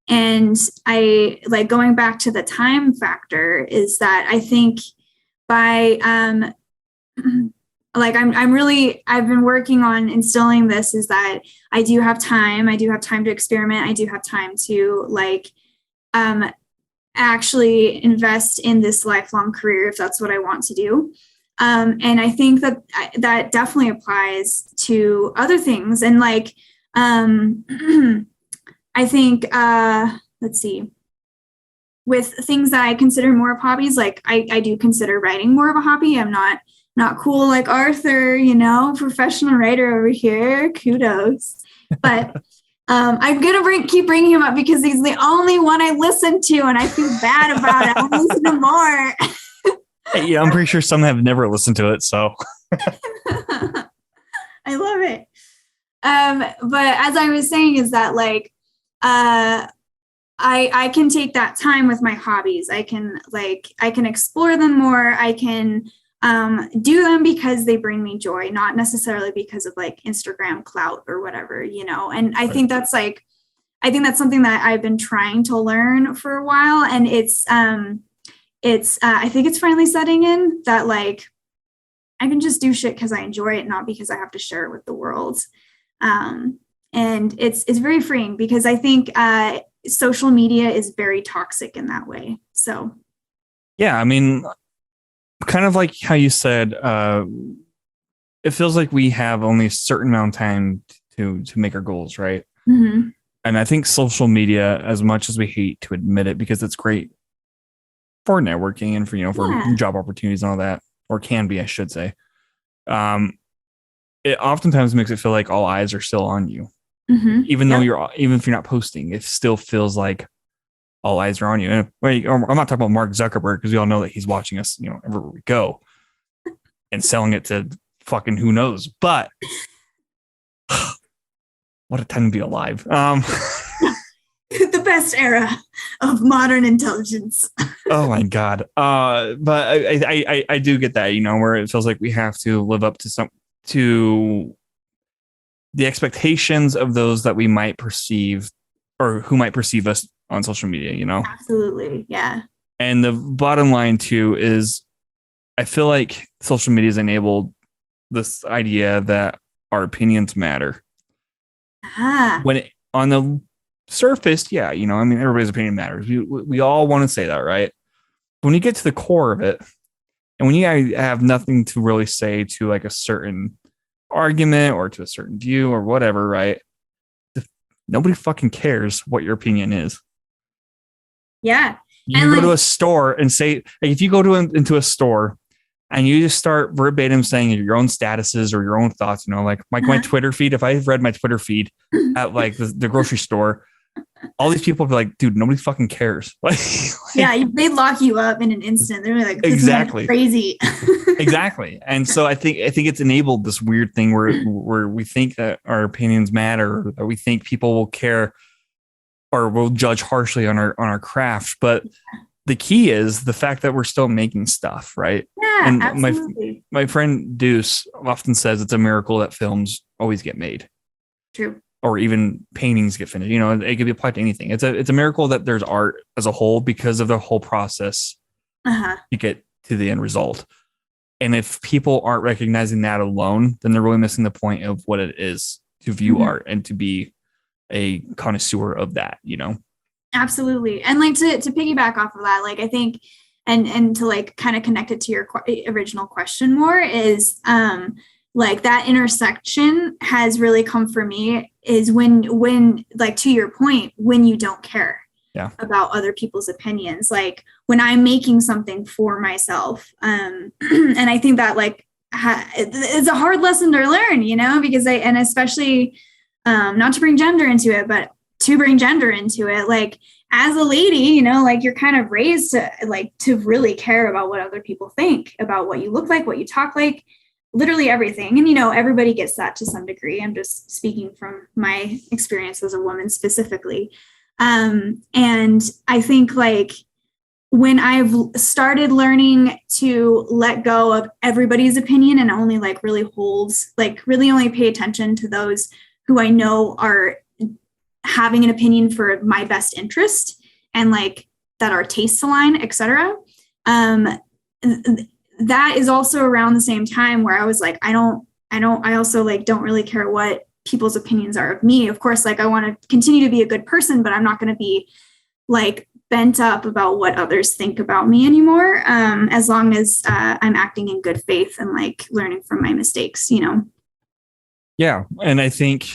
And I like going back to the time factor is that I think by, like I've been working on instilling this is that I do have time to experiment. I do have time to like, actually invest in this lifelong career if that's what I want to do. And I think that definitely applies to other things. And like, I think, let's see, with things that I consider more of hobbies, like I do consider writing more of a hobby. I'm not cool like Arthur, you know, professional writer over here. Kudos. But I'm gonna keep bringing him up because he's the only one I listen to, and I feel bad about it. I want to listen to more. Yeah, I'm pretty sure some have never listened to it, so I love it. But as I was saying, is that like I can take that time with my hobbies. I can explore them more. I can do them because they bring me joy, not necessarily because of like Instagram clout or whatever, you know. And I think that's something that I've been trying to learn for a while, and I think it's finally setting in that like I can just do shit because I enjoy it, not because I have to share it with the world. And it's very freeing because I think social media is very toxic in that way. So yeah, I mean, kind of like how you said, it feels like we have only a certain amount of time to make our goals, right? Mm-hmm. And I think social media, as much as we hate to admit it, because it's great for networking and for, you know, for job opportunities and all that, or can be, I should say. It oftentimes makes it feel like all eyes are still on you, even though even if you're not posting, it still feels like all eyes are on you. And wait, I'm not talking about Mark Zuckerberg because we all know that he's watching us, you know, everywhere we go and selling it to fucking who knows. But what a time to be alive. The best era of modern intelligence. Oh my God. But I do get that, you know, where it feels like we have to live up to the expectations of those that we might perceive or who might perceive us on social media, you know? Absolutely. Yeah. And the bottom line too is I feel like social media has enabled this idea that our opinions matter. Ah, When on the surface, yeah, I mean, everybody's opinion matters. We all want to say that, right? When you get to the core of it, and when you have nothing to really say to like a certain argument or to a certain view or whatever, right? Nobody fucking cares what your opinion is. yeah. You And can go to like, a store and say, like, if you go into a store and you just start verbatim saying your own statuses or your own thoughts, like my Twitter feed, if I read my Twitter feed at like the grocery store, all these people be like, dude, nobody fucking cares. yeah, they lock you up in an instant. They're like, this Exactly. man's crazy. Exactly. And so I think it's enabled this weird thing where we think that our opinions matter, or we think people will care or will judge harshly on our craft. But the key is the fact that we're still making stuff, right? Yeah, And absolutely. my friend Deuce often says it's a miracle that films always get made. True. Or even paintings get finished. It could be applied to anything. It's a miracle that there's art as a whole because of the whole process to get to the end result. And if people aren't recognizing that alone, then they're really missing the point of what it is to view art and to be a connoisseur of that, Absolutely. And like to piggyback off of that, like I think and to like kind of connect it to your original question more is like that intersection has really come for me is when like to your point, when you don't care about other people's opinions, like when I'm making something for myself. And I think that like it's a hard lesson to learn, because and especially not to bring gender into it, but to bring gender into it, like as a lady, like you're kind of raised to really care about what other people think about what you look like, what you talk like, literally everything. And, everybody gets that to some degree. I'm just speaking from my experience as a woman specifically. And I think like when I've started learning to let go of everybody's opinion and only like really only pay attention to those who I know are having an opinion for my best interest and like that our tastes align, etc. That is also around the same time where I was like, I also like don't really care what people's opinions are of me. Of course, like I want to continue to be a good person, but I'm not going to be like bent up about what others think about me anymore. As long as I'm acting in good faith and like learning from my mistakes, Yeah. And I think,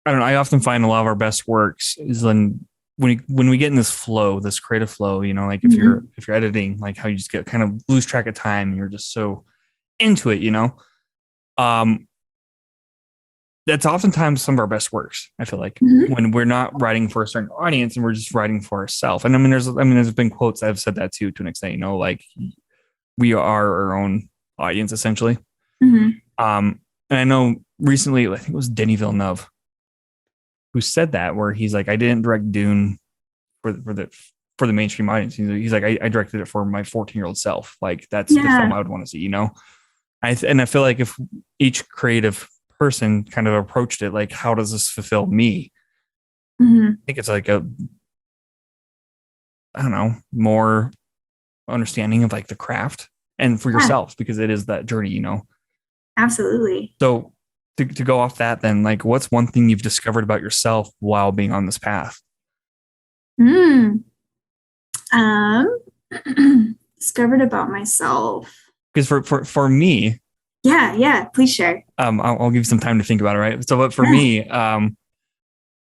I don't know, I often find a lot of our best works is when we get in this flow, this creative flow, like if you're editing, like how you just get kind of lose track of time and you're just so into it, that's oftentimes some of our best works. I feel like when we're not writing for a certain audience and we're just writing for ourselves. And there's been quotes that have said that too, to an extent, like we are our own audience essentially. And I know recently, I think it was Denis Villeneuve who said that, where he's like, I didn't direct Dune for the mainstream audience. He's like, I directed it for my 14-year-old self. Like that's the film I would want to see, I feel like if each creative person kind of approached it, like, how does this fulfill me? I think it's like I don't know, more understanding of like the craft and for yourself, because it is that journey, Absolutely. So to go off that, then, like, what's one thing you've discovered about yourself while being on this path? Discovered about myself. Because for me, yeah, please share. I'll give you some time to think about it, right? So, but for me, one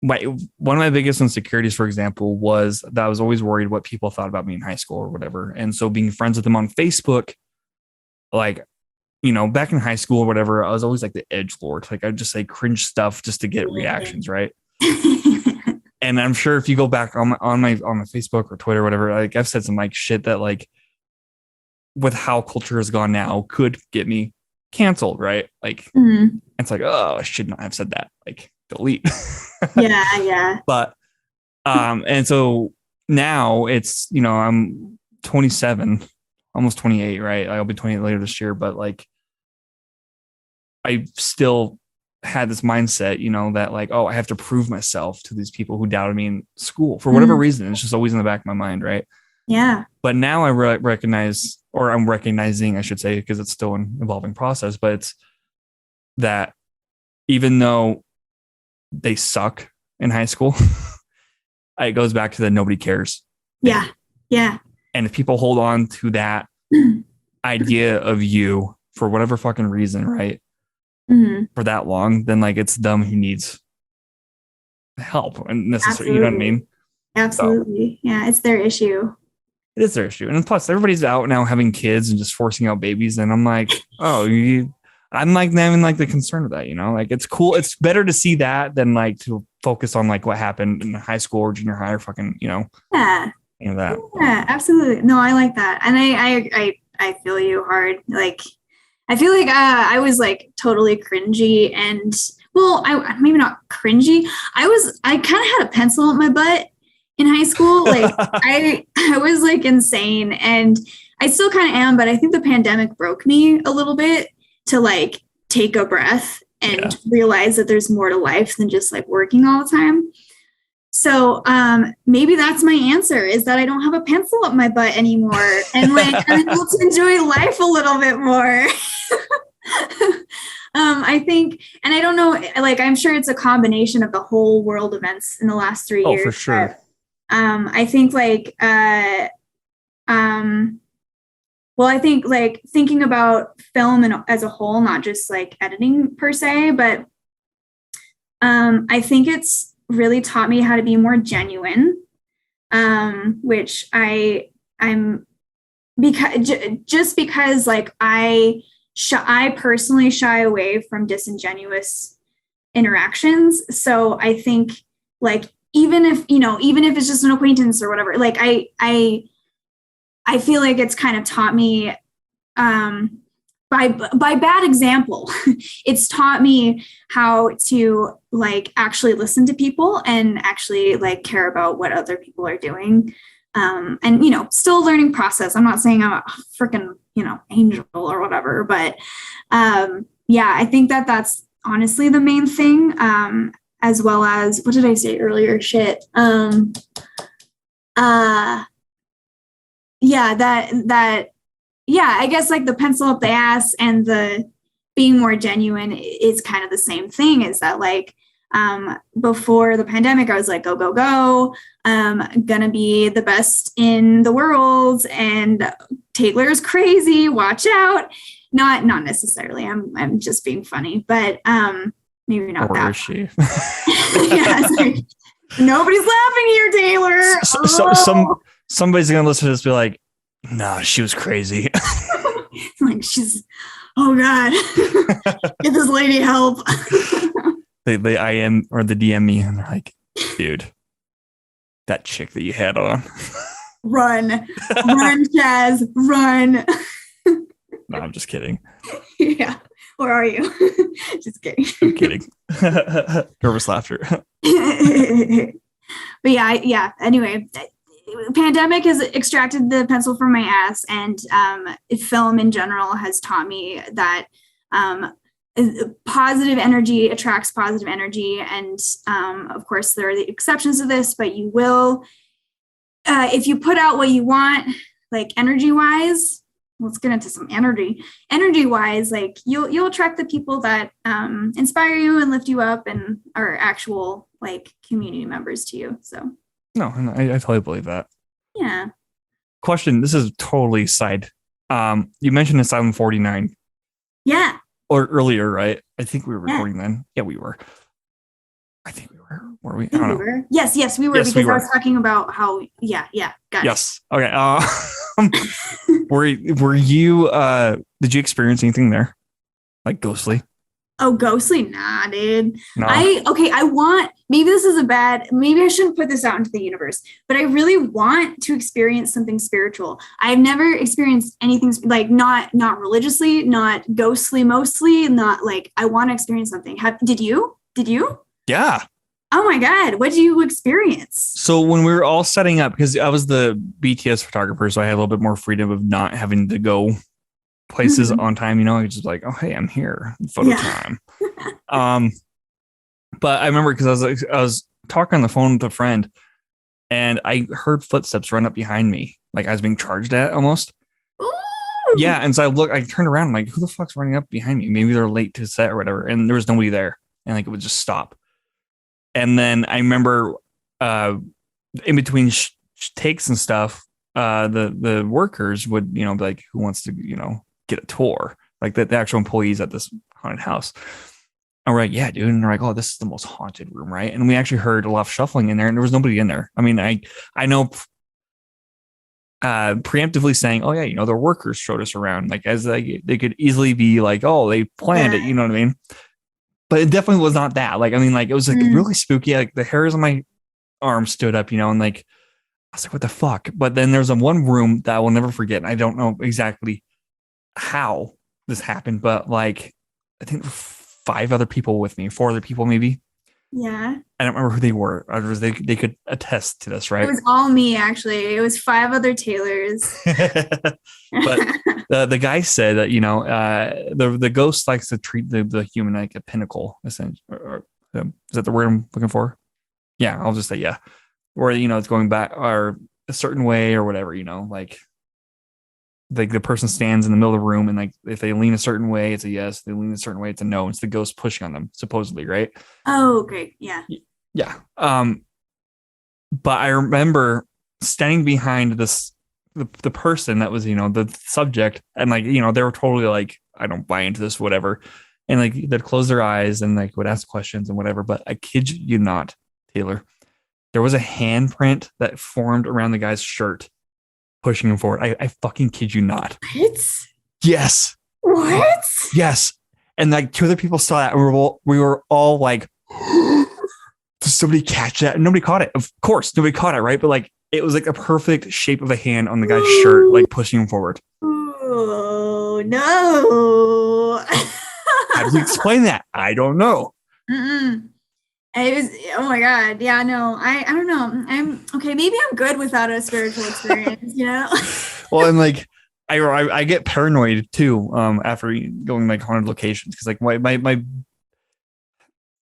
of my biggest insecurities, for example, was that I was always worried what people thought about me in high school or whatever. And so being friends with them on Facebook, like, back in high school or whatever, I was always like the edgelord. Like I'd just say cringe stuff just to get reactions, right? And I'm sure if you go back on my Facebook or Twitter or whatever, like I've said some like shit that, like, with how culture has gone now, could get me canceled, right? Like it's like, oh, I should not have said that. Like, delete. Yeah. But and so now it's, I'm 27, almost 28, right? I'll be 28 later this year, but like I still had this mindset, that like, oh, I have to prove myself to these people who doubted me in school for whatever reason. It's just always in the back of my mind, right? Yeah. But now I recognize, or I'm recognizing, I should say, because it's still an evolving process, but it's that even though they suck in high school, it goes back to that nobody cares. Yeah. Yeah. And if people hold on to that idea of you for whatever fucking reason, right? Mm-hmm. For that long, then like it's them who needs help and necessary. You know what I mean? Absolutely. So, yeah. It's their issue. It is their issue. And plus everybody's out now having kids and just forcing out babies. And I'm like, I'm like not even like the concern of that, you know, like it's cool. It's better to see that than like to focus on like what happened in high school or junior high or fucking, you know. Yeah. You know that. Yeah, absolutely. No, I like that. And I feel you hard. Like, I feel like I was like totally cringy and well, I maybe not cringy. I kind of had a pencil up my butt in high school. Like I was like insane and I still kind of am, but I think the pandemic broke me a little bit to like take a breath and realize that there's more to life than just like working all the time. So maybe that's my answer is that I don't have a pencil up my butt anymore and like I'm able to enjoy life a little bit more. I think, and I don't know, like I'm sure it's a combination of the whole world events in the last 3 years. Oh, for sure. But, I think like, well, I think like thinking about film and as a whole, not just like editing per se, but I think it's really taught me how to be more genuine, which I'm because like I personally shy away from disingenuous interactions. So I think like even if it's just an acquaintance or whatever, like I feel like it's kind of taught me by bad example. It's taught me how to like actually listen to people and actually like care about what other people are doing. And still a learning process. I'm not saying I'm a freaking angel or whatever, but I think that's honestly the main thing. As well as what did I say earlier? I guess like the pencil up the ass and the being more genuine is kind of the same thing. Is that like before the pandemic, I was like, go, go, go. Gonna be the best in the world and Taylor's crazy. Watch out. Not necessarily. I'm just being funny, but maybe not. Or that. Is she? Like, nobody's laughing here, Taylor. Somebody's gonna listen to this and be like, nah, she was crazy. Like oh God, get this lady help. they IM or the DM me and they're like, dude, that chick that you had on. Run, Chaz, run. No, I'm just kidding. Yeah. Or are you? Just kidding. I'm kidding. Nervous laughter. But yeah. Anyway, pandemic has extracted the pencil from my ass, and film in general has taught me that positive energy attracts positive energy. And of course, there are the exceptions to this, but you will, if you put out what you want, like energy-wise. Let's get into some energy-wise, like you'll attract the people that inspire you and lift you up and are actual like community members to you. So no, I totally believe that. Yeah. Question. This is totally side. You mentioned Asylum 49. Yeah. Or earlier, right? I think we were recording then. Yeah, we were. I think we were. Were we? I don't know. Yes, we were, because I was talking about how. Yeah. Got it. Yes. Okay. Were you? Did you experience anything there, like ghostly? Oh, ghostly? Nah, dude. No. Maybe this is maybe I shouldn't put this out into the universe, but I really want to experience something spiritual. I've never experienced anything like not religiously, not ghostly, mostly not like I want to experience something. Did you? Yeah. Oh my God. What did you experience? So when we were all setting up, because I was the BTS photographer, so I had a little bit more freedom of not having to go places on time, I just like, oh, hey, I'm here. Photo time. But I remember because I was talking on the phone with a friend and I heard footsteps run up behind me. Like I was being charged at almost. Ooh. Yeah. And so I turned around, I'm like, who the fuck's running up behind me? Maybe they're late to set or whatever. And there was nobody there. And like it would just stop. And then I remember in between takes and stuff, the workers would, be like, who wants to, get a tour? Like the actual employees at this haunted house. And we're like, yeah, dude. And they're like, oh, this is the most haunted room, right? And we actually heard a lot of shuffling in there, and there was nobody in there. I mean, I know preemptively saying, oh yeah, the workers showed us around, like as they could easily be like, oh, they planned it, you know what I mean? But it definitely was not that. Like, I mean, like it was like really spooky. Like the hairs on my arm stood up, and like I was like, what the fuck? But then there's one room that I will never forget. And I don't know exactly how this happened, but like I think 5 other people with me, 4 other people maybe. Yeah. I don't remember who they were. They could attest to this, right? It was all me, actually. It was 5 other Taylors. But the guy said that, the ghost likes to treat the human like a pinnacle, essentially. Is that the word I'm looking for? Yeah, I'll just say yeah. Or, it's going back or a certain way or whatever, like the person stands in the middle of the room, and like if they lean a certain way, it's a yes. If they lean a certain way, it's a no. It's the ghost pushing on them, supposedly, right? Oh, okay. Yeah. Yeah. But I remember standing behind the person that was, the subject, and like, they were totally like, I don't buy into this, whatever. And like they'd close their eyes and like would ask questions and whatever. But I kid you not, Taylor, there was a handprint that formed around the guy's shirt, pushing him forward. I fucking kid you not. What? Yes. What? Yes. And like 2 other people saw that, and we were all like, did somebody catch that? And nobody caught it. Of course, nobody caught it, right? But like it was like a perfect shape of a hand on the guy's shirt, like pushing him forward. Oh no. How do you explain that? I don't know. It was, oh my God. Yeah, no, I don't know. I'm okay. Maybe I'm good without a spiritual experience, Well, and like, I get paranoid too, after going like haunted locations. Cause like my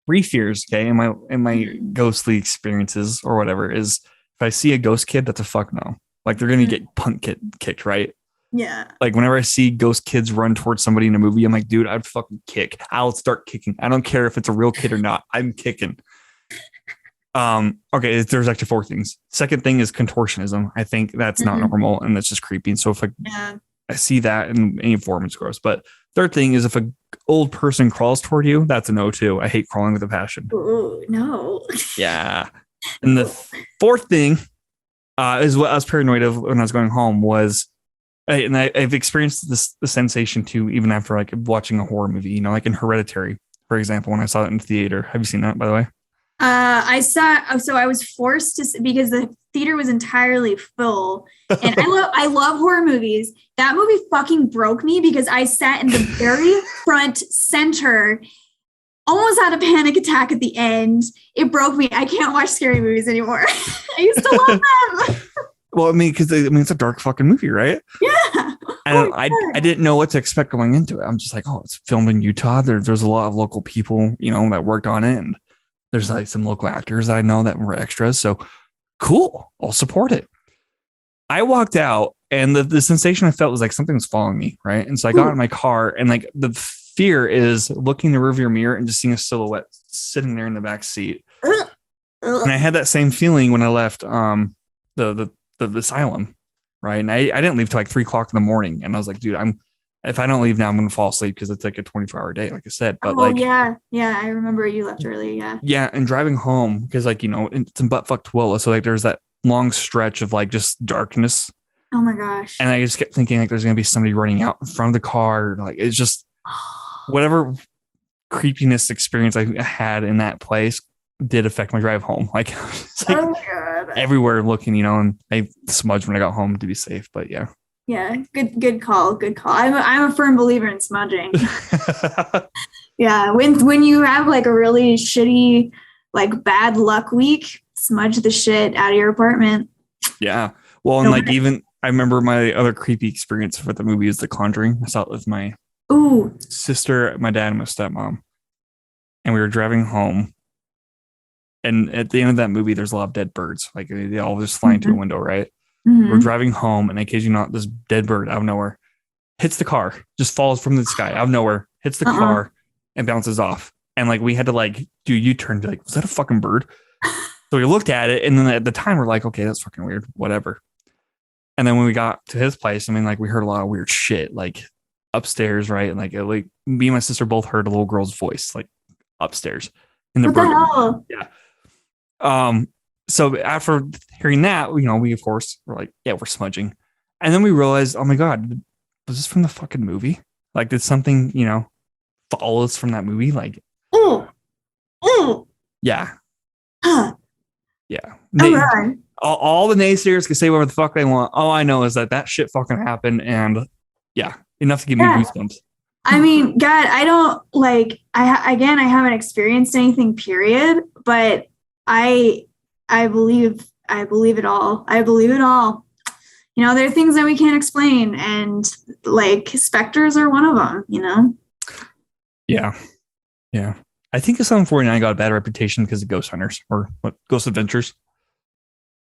3 fears, okay, in my ghostly experiences or whatever is if I see a ghost kid, that's a fuck no. Like they're going to get kicked, right? Yeah. Like whenever I see ghost kids run towards somebody in a movie, I'm like, dude, I'd fucking kick. I'll start kicking. I don't care if it's a real kid or not. I'm kicking. Okay, there's actually 4 things. Second thing is contortionism. I think that's not normal, and that's just creepy. And so if I see that in any form, it's gross. But third thing is if a old person crawls toward you, that's a no too. I hate crawling with a passion. Ooh, no. Yeah. And the 4th thing is what I was paranoid of when I was going home was, and I've experienced the sensation too, even after like watching a horror movie, like in Hereditary, for example, when I saw it in the theater. Have you seen that, by the way? I was forced to, because the theater was entirely full, and I love horror movies. That movie fucking broke me because I sat in the very front center, almost had a panic attack at the end. It broke me. I can't watch scary movies anymore. I used to love them. Well, I mean, because it's a dark fucking movie, right? Yeah. And I didn't know what to expect going into it. I'm just like, oh, it's filmed in Utah. There's a lot of local people, that worked on it. And there's like some local actors I know that were extras. So cool. I'll support it. I walked out, and the sensation I felt was like something was following me, right? And so I got in my car, and like the fear is looking in the rearview mirror and just seeing a silhouette sitting there in the back seat. And I had that same feeling when I left the asylum, right? And I didn't leave till like 3:00 in the morning, and I was like, dude, if I don't leave now, I'm gonna fall asleep because it's like a 24-hour day, like I said. But yeah, I remember you left early. Yeah, and driving home because like it's in buttfuck Tooele, so like there's that long stretch of like just darkness. Oh my gosh! And I just kept thinking like there's gonna be somebody running out in front of the car, like it's just whatever creepiness experience I had in that place did affect my drive home. Like, it's like everywhere looking, and I smudged when I got home to be safe. But yeah. Yeah, good call. I'm a firm believer in smudging. Yeah, when you have like a really shitty, like bad luck week, smudge the shit out of your apartment. Yeah. Well, and like even I remember my other creepy experience with the movie is The Conjuring. I saw it with my sister, my dad, and my stepmom, and we were driving home. And at the end of that movie, there's a lot of dead birds. Like they all just fly into a window, right? We're driving home, and I kid you not, this dead bird out of nowhere hits the car, just falls from the sky out of nowhere, hits the car and bounces off. And like we had to like do a U-turn, be like, was that a fucking bird? So we looked at it, and then at the time we're like, okay, that's fucking weird, whatever. And then when we got to his place, I mean, like we heard a lot of weird shit, like upstairs, right? And like me and my sister both heard a little girl's voice, like upstairs in the What the bird. hell? Yeah. So after hearing that, you know, we of course were like, yeah, we're smudging. And then we realized, oh my God, was this from the fucking movie? Like, did something, you know, follow us from that movie? Like, yeah. Huh. Yeah. Oh, All the naysayers can say whatever the fuck they want. All I know is that shit fucking happened. And yeah, enough to give me goosebumps. I mean, God, I don't like, I haven't experienced anything, period, but I believe it all. I believe it all. You know, there are things that we can't explain, and like specters are one of them, you know? Yeah. Yeah. I think Asylum 49 got a bad reputation because of Ghost Hunters or Ghost Adventures.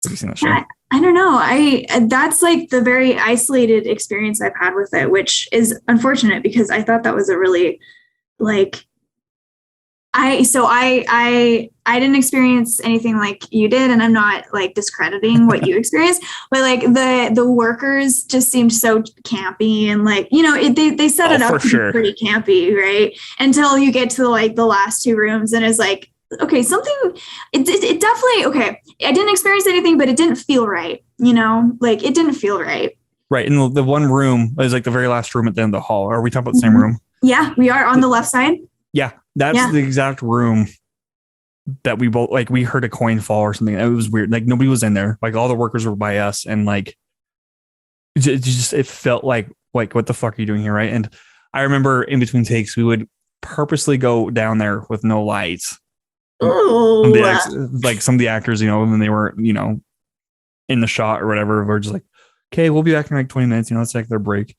Have you seen that show? I don't know. That's like the very isolated experience I've had with it, which is unfortunate because I thought that was a really like I didn't experience anything like you did, and I'm not like discrediting what you experienced, but like the workers just seemed so campy, and like, you know, they set it up to be pretty campy, right? Until you get to like the last two rooms, and it's like, okay, something, it definitely, okay, I didn't experience anything, but it didn't feel right, you know, like it didn't feel right. Right. And the one room is like the very last room at the end of the hall. Are we talking about the same room? Yeah, we are on the left side. Yeah, that's the exact room that we both, like, we heard a coin fall or something. It was weird. Like nobody was in there. Like all the workers were by us, and like it felt like what the fuck are you doing here, right? And I remember in between takes we would purposely go down there with no lights. Like some of the actors, you know, when they were, you know, in the shot or whatever, we're just like, okay, we'll be back in like 20 minutes. You know, let's take their break.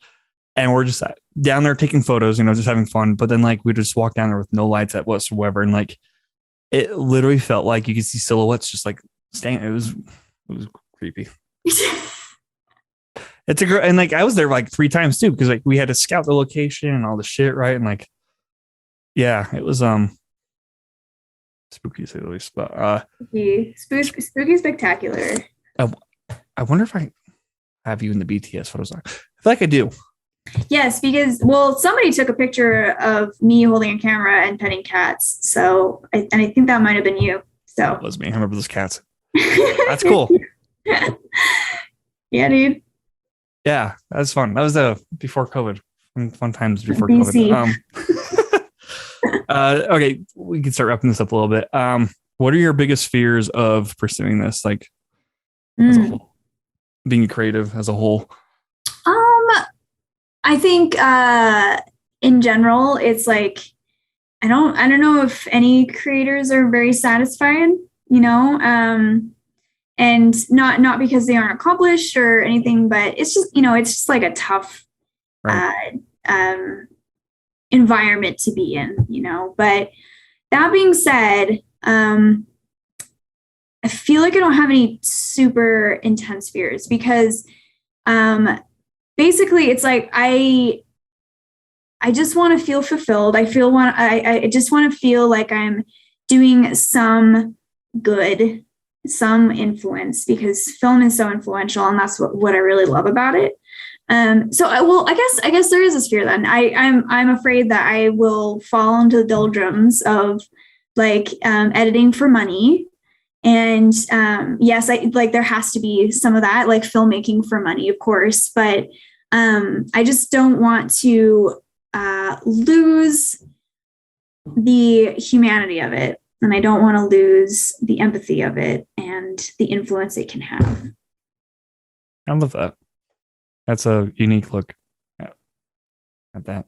And we're just down there taking photos, you know, just having fun. But then like we just walk down there with no lights at whatsoever. And like it literally felt like you could see silhouettes just like staying. It was creepy. It's a girl. And like I was there like 3 times too, because like we had to scout the location and all the shit, right? And like, yeah, it was spooky to say the least. But spooky spectacular. I wonder if I have you in the BTS photos. I feel like I do. Yes, because, well, somebody took a picture of me holding a camera and petting cats. So, I think that might have been you. So that was me. I remember those cats. That's cool. Yeah, dude. Yeah, that was fun. That was before COVID. Fun times before COVID. Okay, we can start wrapping this up a little bit. What are your biggest fears of pursuing this? Like, as a whole, being creative as a whole? I think in general, it's like I don't know if any creators are very satisfied, you know, and not because they aren't accomplished or anything, but it's just, you know, it's just like a tough environment to be in, you know. But that being said, I feel like I don't have any super intense fears because basically it's like I just want to feel fulfilled. I just want to feel like I'm doing some good, some influence, because film is so influential, and that's what I really love about it. So I guess there is this fear then. I'm afraid that I will fall into the doldrums of like editing for money. And yes, there has to be some of that, like filmmaking for money, of course, but I just don't want to lose the humanity of it, and I don't want to lose the empathy of it and the influence it can have. I love that. That's a unique look at that.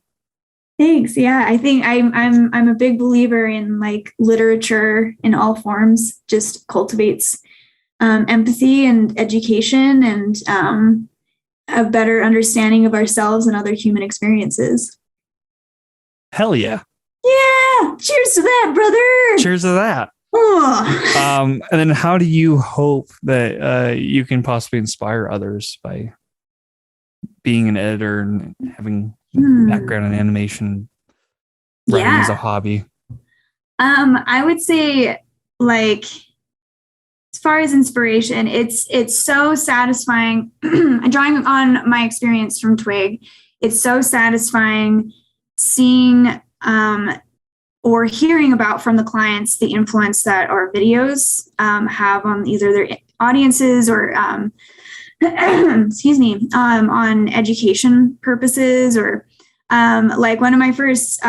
Thanks. Yeah, I think I'm a big believer in like literature in all forms just cultivates empathy and education and a better understanding of ourselves and other human experiences. Hell yeah. Yeah. Cheers to that, brother. Cheers to that. Oh. And then how do you hope that you can possibly inspire others by being an editor and having background in animation, writing as a hobby? I would say, like, as far as inspiration, it's so satisfying. Drawing on my experience from Twig, it's so satisfying seeing or hearing about from the clients the influence that our videos have on either their audiences or excuse me, on education purposes, or like one of my first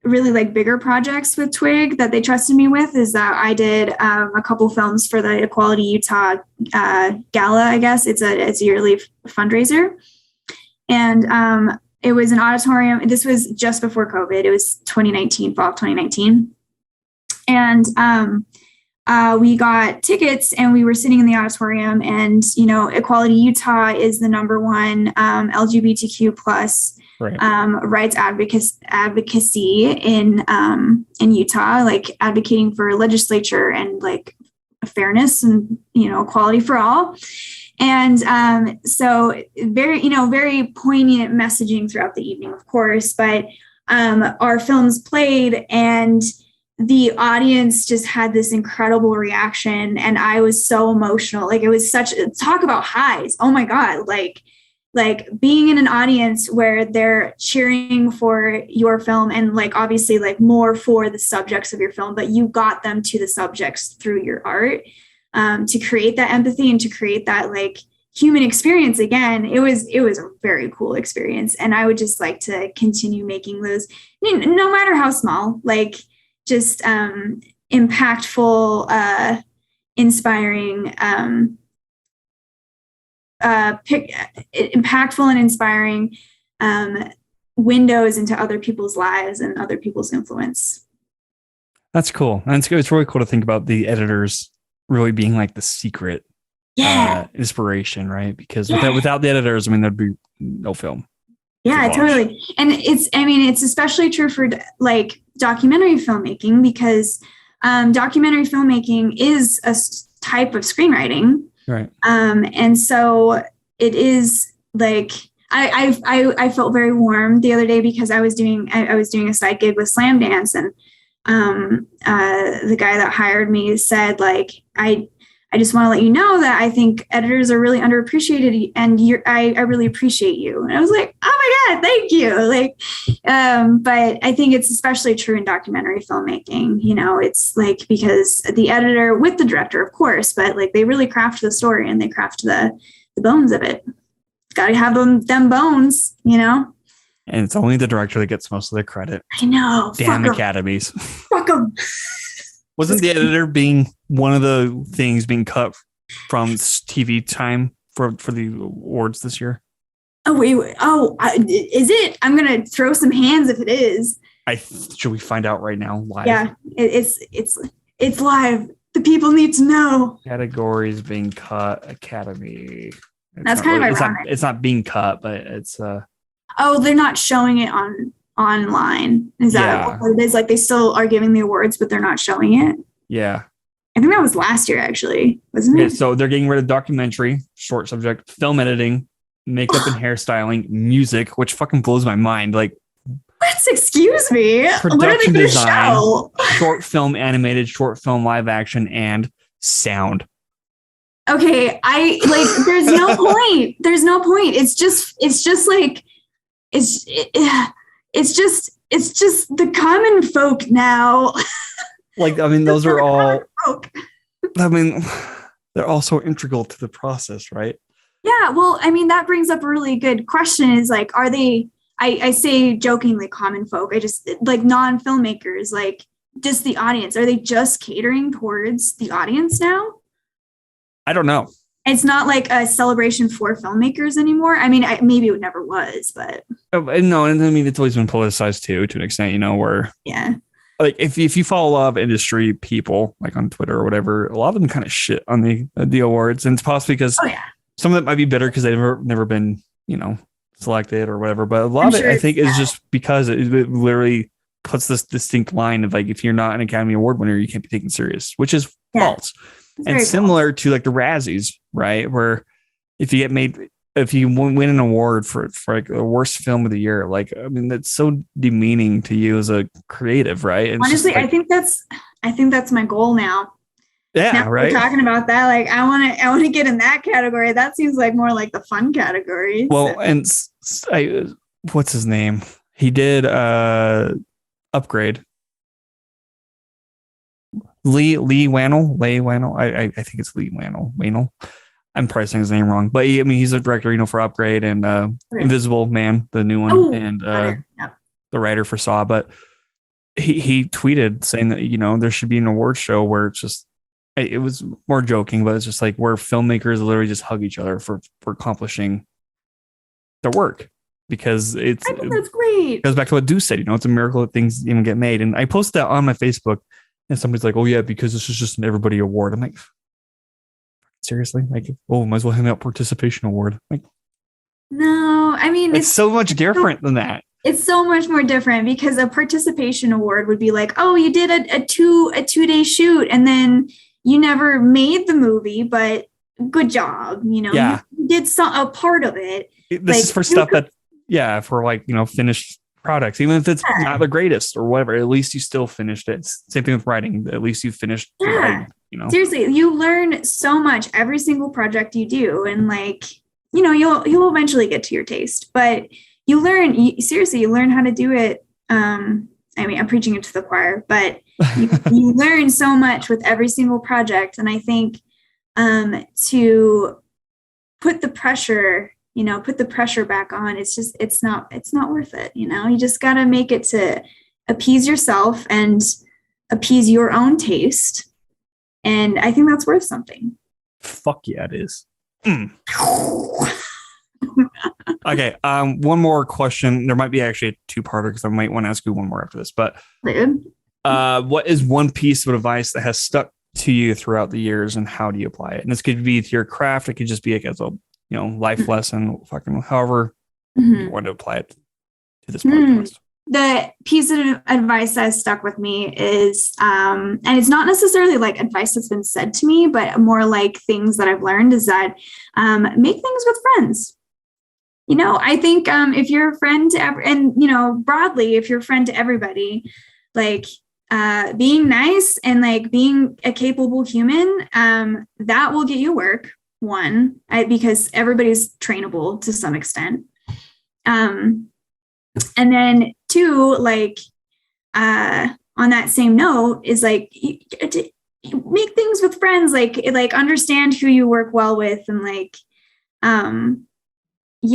really like bigger projects with Twig that they trusted me with is that I did a couple films for the Equality Utah Gala. I guess it's a yearly fundraiser, and it was an auditorium. This was just before COVID. It was 2019, fall of 2019, and we got tickets and we were sitting in the auditorium, and Equality Utah is the #1 LGBTQ plus rights advocacy in Utah, like advocating for legislature and like fairness and equality for all. And so very poignant messaging throughout the evening, of course, but our films played and the audience just had this incredible reaction, and I was so emotional. Like, it was talk about highs. Oh my God. Like being in an audience where they're cheering for your film and like obviously like more for the subjects of your film, but you got them to the subjects through your art, to create that empathy and to create that like human experience again. It was a very cool experience, and I would just like to continue making those, no matter how small, like just impactful, inspiring, impactful and inspiring windows into other people's lives and other people's influence. That's cool. And it's really cool to think about the editors really being like the secret inspiration, right? Because without the editors, I mean, there'd be no film. Yeah, totally. And it's especially true for like documentary filmmaking, because documentary filmmaking is a type of screenwriting. Right. And so it is like, I felt very warm the other day because I was doing a side gig with Slam Dance, and the guy that hired me said, like, I just want to let you know that I think editors are really underappreciated, and I really appreciate you. And I was like, oh my God, thank you. Like, but I think it's especially true in documentary filmmaking. It's like, because the editor with the director, of course, but like they really craft the story and they craft the bones of it. Got to have them bones, And it's only the director that gets most of the credit. I know. Damn academies. Fuck them. Wasn't the editor being one of the things being cut from TV time for the awards this year? Oh, wait. Oh, is it? I'm going to throw some hands if it is. Should we find out right now live? Yeah, it's live. The people need to know. Categories being cut, Academy. That's kind of ironic. It's not being cut, but it's Oh, they're not showing it online. Is that what it is? Like, they still are giving the awards, but they're not showing it? Yeah. I think that was last year, actually, wasn't it? So they're getting rid of documentary, short subject, film editing, makeup and hairstyling, music, which fucking blows my mind. Like, what? Excuse me. Production design, short film animated, short film live action, and sound. Okay, there's no point. There's no point. It's just the common folk now. Like, I mean, those are all, I mean, they're all so integral to the process, right? Yeah. Well, I mean, that brings up a really good question is like, are they, I say jokingly common folk. I just like non-filmmakers, like just the audience. Are they just catering towards the audience now? I don't know. It's not like a celebration for filmmakers anymore. I mean, maybe it never was, but no. And I mean, it's always been politicized too, to an extent, where like if you follow a lot of industry people, like on Twitter or whatever, a lot of them kind of shit on the awards, and it's possibly because some of it might be bitter because they've never been selected or whatever. But a lot of it, I think, is just because it literally puts this distinct line of like, if you're not an Academy Award winner, you can't be taken serious, which is false. And similar to like the Razzies, right? Where if you get made if you win an award for like the worst film of the year, like, I mean, that's so demeaning to you as a creative, right? And Honestly, like, I think that's my goal now. yeah, now right. We're talking about that. Like, I want to get in that category. That seems like more like the fun category. Well, and what's his name? He did Upgrade. Lee Wannell. I think it's Lee Wannell. I'm probably saying his name wrong, but he's a director, for Upgrade and Invisible Man, the new one, and the writer for Saw. But he tweeted saying that there should be an award show where it's just, it was more joking, but it's just like where filmmakers literally just hug each other for accomplishing their work, because I think that's great. It goes back to what Deuce said, it's a miracle that things even get made. And I posted that on my Facebook, and somebody's like, "Oh yeah, because this is just an everybody award." I'm like, seriously? Like, might as well hand out participation award. Like, no, I mean, it's so much different than that. It's so much more different, because a participation award would be like, oh, you did a 2-day shoot and then you never made the movie, but good job. You did a part of it. This is for stuff that, for like, finished products, even if it's not the greatest or whatever, at least you still finished it. Same thing with writing. At least you finished the writing, Seriously, you learn so much every single project you do. And like, you'll eventually get to your taste, but you learn how to do it. I mean, I'm preaching it to the choir, but you learn so much with every single project. And I think to put the pressure back on, it's not worth it. You just got to make it to appease yourself and appease your own taste. And I think that's worth something. Fuck yeah, it is. Okay. One more question. There might be actually a two-parter, because I might want to ask you one more after this, but what is one piece of advice that has stuck to you throughout the years, and how do you apply it? And this could be to your craft. It could just be like as a life lesson, fucking however you want to apply it to this podcast. The piece of advice that has stuck with me is, and it's not necessarily like advice that's been said to me, but more like things that I've learned, is that make things with friends. I think if you're a friend to broadly, if you're a friend to everybody, like being nice and like being a capable human, that will get you work. One, because everybody's trainable to some extent. And then two, like on that same note, is like make things with friends, like understand who you work well with, and like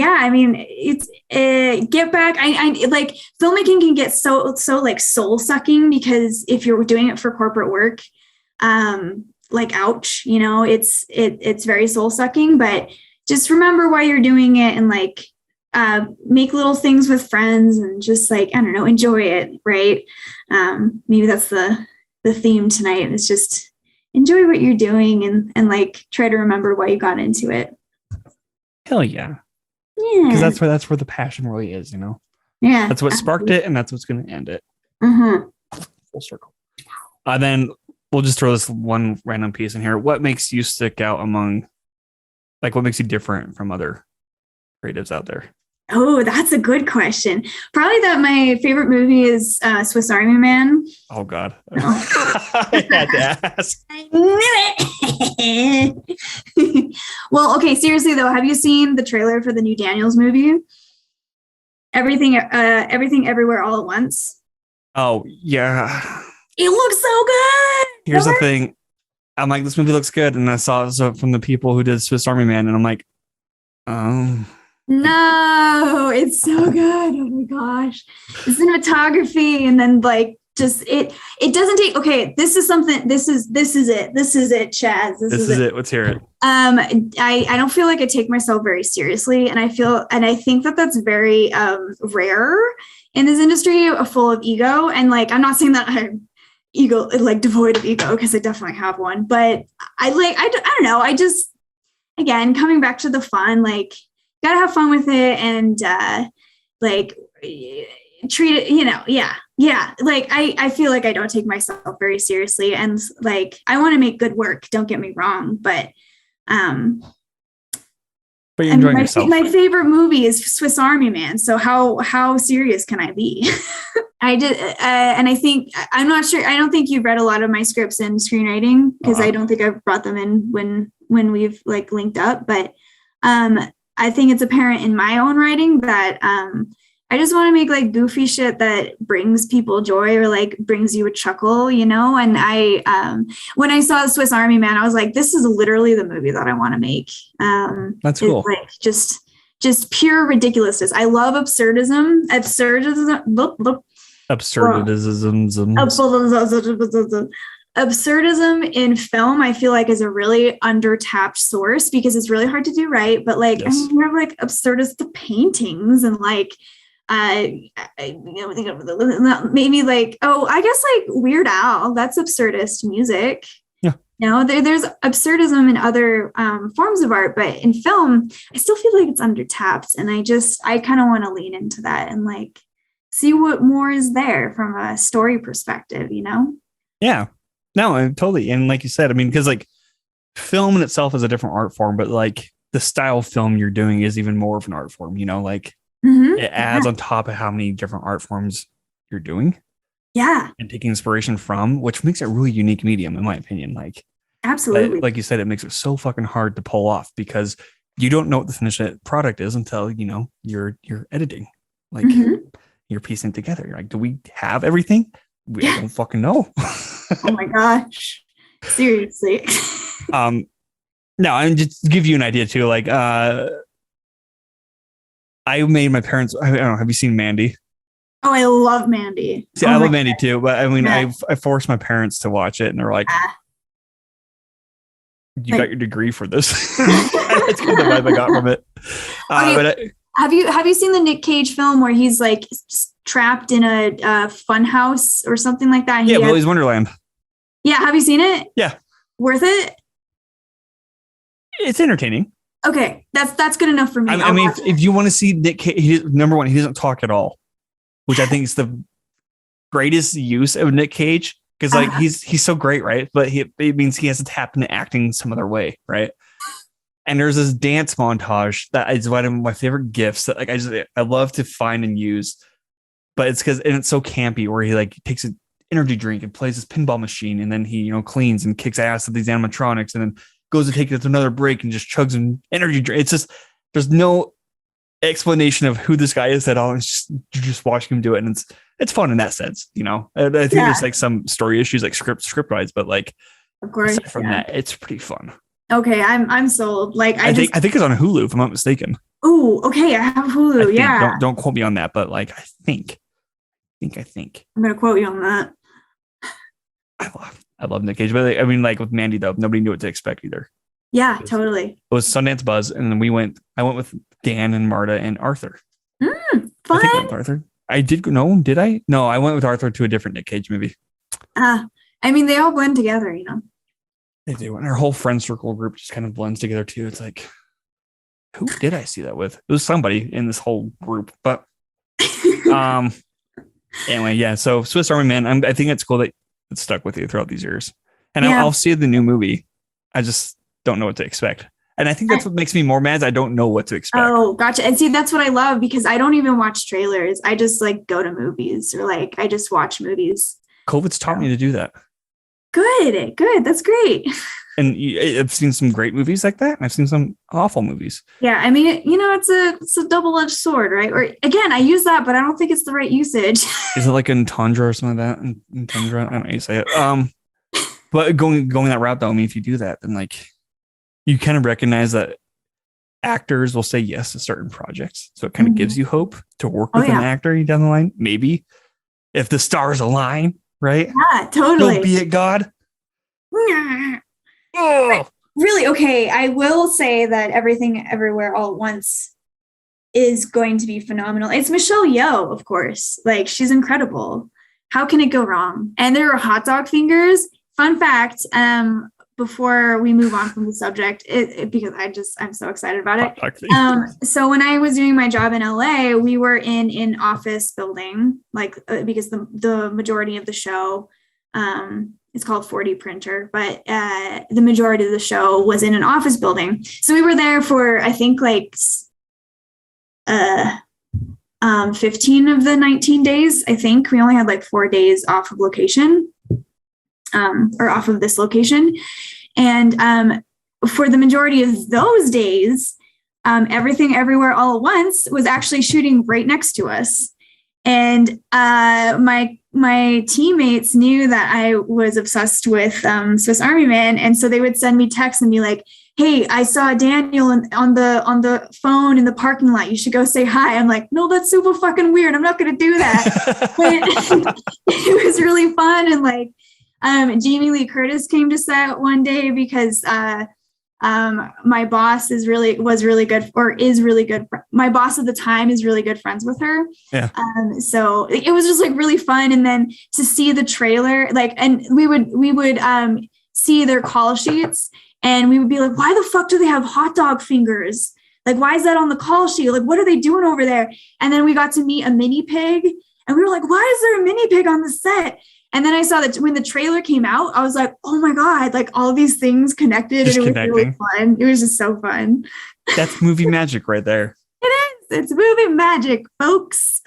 I mean, it's get back. I like filmmaking can get so like soul sucking, because if you're doing it for corporate work, like, ouch, it's very soul sucking, but just remember why you're doing it, and like make little things with friends, and just like, I don't know, enjoy it. Right. Maybe that's the theme tonight. It's just enjoy what you're doing, and like try to remember why you got into it. Hell yeah. Yeah. Because that's where the passion really is, Yeah. That's what sparked it, and that's what's going to end it. Full circle. Then we'll just throw this one random piece in here. What makes you stick out among, like, what makes you different from other creatives out there? Oh, that's a good question. Probably that my favorite movie is Swiss Army Man. Oh, God. No. I had to ask. I knew it. Well, okay, seriously, though, have you seen the trailer for the new Daniels movie? Everything Everywhere All at Once. Oh, yeah. It looks so good. Here's the thing. I'm like, this movie looks good. And I saw it from the people who did Swiss Army Man. And I'm like, oh. No, it's so good. Oh my gosh. The cinematography, and then like just it doesn't take, okay, this is it, Chaz. This is it. Let's hear it. I don't feel like I take myself very seriously, and I think that that's very rare in this industry, full of ego. And like, I'm not saying that I'm devoid of ego, because I definitely have one, but I don't know, I just, again, coming back to the fun, like, gotta have fun with it, and like treat it, yeah. Like I feel like I don't take myself very seriously, and like I want to make good work. Don't get me wrong, but But you're I mean, enjoying yourself. my favorite movie is Swiss Army Man. So how serious can I be? I did, and I think I'm not sure. I don't think you've read a lot of my scripts in screenwriting because I don't think I've brought them in when we've like linked up. But I think it's apparent in my own writing that I just want to make like goofy shit that brings people joy or like brings you a chuckle, you know? And when I saw Swiss Army Man, I was like, this is literally the movie that I want to make. That's cool. Like just pure ridiculousness. I love absurdism. Absurdism in film, I feel like, is a really undertapped source because it's really hard to do right. But like, yes. I mean, we have like absurdist paintings and like, maybe like, I guess like Weird Al, that's absurdist music. Yeah. You know, there's absurdism in other forms of art, but in film, I still feel like it's undertapped. And I kind of want to lean into that and like see what more is there from a story perspective, you know? Yeah. No, totally. And like you said, I mean, because like film in itself is a different art form, but like the style of film you're doing is even more of an art form, you know, like it adds on top of how many different art forms you're doing. Yeah. And taking inspiration from, which makes it a really unique medium, in my opinion. Like, absolutely. Like you said, it makes it so fucking hard to pull off because you don't know what the finished product is until, you know, you're editing, like you're piecing together. You're like, do we have everything? I don't fucking know. Oh my gosh. Seriously. No, and just to give you an idea too, like I made my parents, I don't know, have you seen Mandy? Oh, I love Mandy. See, I love Mandy too, but I mean, I forced my parents to watch it and they're like, you got your degree for this. That's kind of the vibe I got from it. Have you seen the Nick Cage film where he's like trapped in a fun house or something like that? Willy's Wonderland. Yeah. Have you seen it? Yeah. Worth it? It's entertaining. Okay. That's good enough for me. I mean, if you want to see Nick Cage, number one, he doesn't talk at all, which I think is the greatest use of Nick Cage. Because like he's so great, right? But it means he has to tap into acting some other way, right? And there's this dance montage that is one of my favorite gifts that like I love to find and use. But it's because it's so campy where he like takes an energy drink and plays this pinball machine, and then he, you know, cleans and kicks ass at these animatronics, and then goes to take it to another break and just chugs an energy drink. It's just there's no explanation of who this guy is at all. It's just you're just watching him do it, and it's fun in that sense, you know. I think there's like some story issues like script wise, but like of course aside from that, it's pretty fun. Okay, I'm sold. Like I think it's on Hulu if I'm not mistaken. Oh, okay, I have Hulu. Yeah, don't quote me on that, but like I think I'm gonna quote you on that. I love Nick Cage, but I mean, like with Mandy though, nobody knew what to expect either. Yeah, totally. It was Sundance Buzz, and then I went with Dan and Marta and Arthur. Fun. I think I went with Arthur. I did no, did I? No, I went with Arthur to a different Nick Cage movie. I mean, they all blend together, you know. They do, and our whole friend circle group just kind of blends together too. It's like, who did I see that with? It was somebody in this whole group, but anyway, yeah. So Swiss Army Man, I think it's cool that it's stuck with you throughout these years, and I'll see the new movie. I just don't know what to expect, and I think that's what makes me more mad. I don't know what to expect. Oh, gotcha. And see, that's what I love because I don't even watch trailers. I just like go to movies or like I just watch movies. COVID's taught me to do that. Good. That's great. And I've seen some great movies like that. And I've seen some awful movies. Yeah. I mean, you know, it's a double-edged sword, right? Or again, I use that, but I don't think it's the right usage. Is it like entendre or something like that? Entendre? I don't know how you say it. But going that route though, I mean, if you do that, then like you kind of recognize that actors will say yes to certain projects. So it kind of gives you hope to work with an actor down the line. Maybe if the stars align, right? Yeah, totally. Don't be it, God. Oh. Really? Okay. I will say that Everything Everywhere All at Once is going to be phenomenal. It's Michelle Yeoh, of course. Like, she's incredible. How can it go wrong? And there are hot dog fingers. Fun fact, before we move on from the subject, because I'm so excited about it. So when I was doing my job in LA, we were in an office building, like because the majority of the show it's called 4D printer, but the majority of the show was in an office building. So we were there for, I think, like 15 of the 19 days. I think we only had like 4 days off of location, or off of this location. And for the majority of those days, Everything Everywhere All at Once was actually shooting right next to us. And my teammates knew that I was obsessed with Swiss Army Man, and so they would send me texts and be like, "Hey, I saw Daniel on the phone in the parking lot. You should go say hi." I'm like, "No, that's super fucking weird. I'm not going to do that." But it was really fun, and like Jamie Lee Curtis came to set one day because my boss was really good, or is really good. My boss at the time is really good friends with her. Yeah. So it was just like really fun. And then to see the trailer, like, and we would see their call sheets, and we would be like, "Why the fuck do they have hot dog fingers? Like, why is that on the call sheet? Like, what are they doing over there?" And then we got to meet a mini pig, and we were like, "Why is there a mini pig on the set?" And then I saw that when the trailer came out, I was like, "Oh my God," like all these things connected. Just and it connecting. was really fun. It was just so fun. That's movie magic right there. It is. It's movie magic, folks.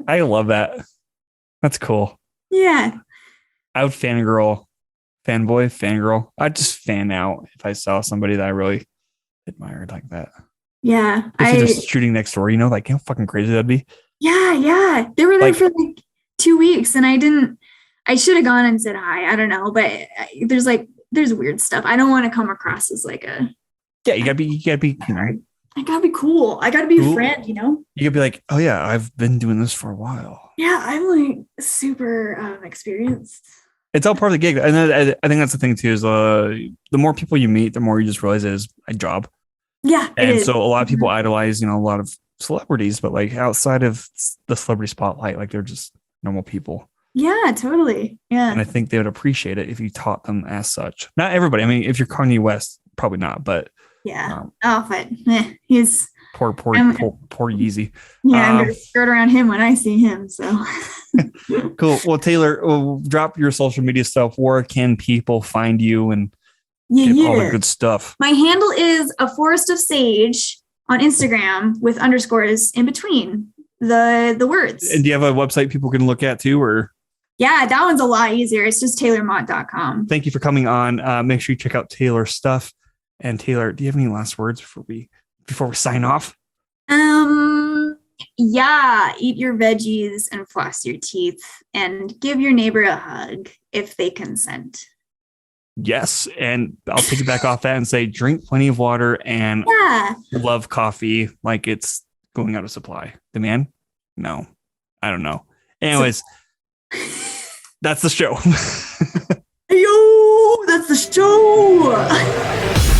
I love that. That's cool. Yeah. I would fangirl, fangirl. I'd just fan out if I saw somebody that I really admired like that. Yeah. If just shooting next door, like how fucking crazy that'd be. Yeah. They were there for like 2 weeks, and I should have gone and said hi. I don't know, but there's weird stuff. I don't want to come across as like a. Yeah, you gotta be. I gotta be cool. I gotta be a friend. You gotta be like, "Oh yeah, I've been doing this for a while." Yeah, I'm like super experienced. It's all part of the gig, and I think that's the thing too. Is the more people you meet, the more you just realize it is a job. Yeah, and so a lot of people idolize, a lot of celebrities, but like outside of the celebrity spotlight, like they're just normal people. Yeah, totally. Yeah. And I think they would appreciate it if you taught them as such. Not everybody. I mean, if you're Kanye West, probably not, but yeah. But he's poor Yeezy. Yeah, I'm gonna skirt around him when I see him. So cool. Well, Taylor, drop your social media stuff. Where can people find you and all the good stuff? My handle is A Forest of Sage on Instagram with underscores in between the words. And do you have a website people can look at too, or? Yeah, that one's a lot easier. It's just taylormott.com. Thank you for coming on. Make sure you check out Taylor's stuff. And Taylor, do you have any last words before we sign off? Yeah, eat your veggies and floss your teeth and give your neighbor a hug if they consent. Yes, and I'll take it back off that and say drink plenty of water and love coffee like it's going out of supply. Demand? No, I don't know. Anyways, that's the show. Yo, that's the show.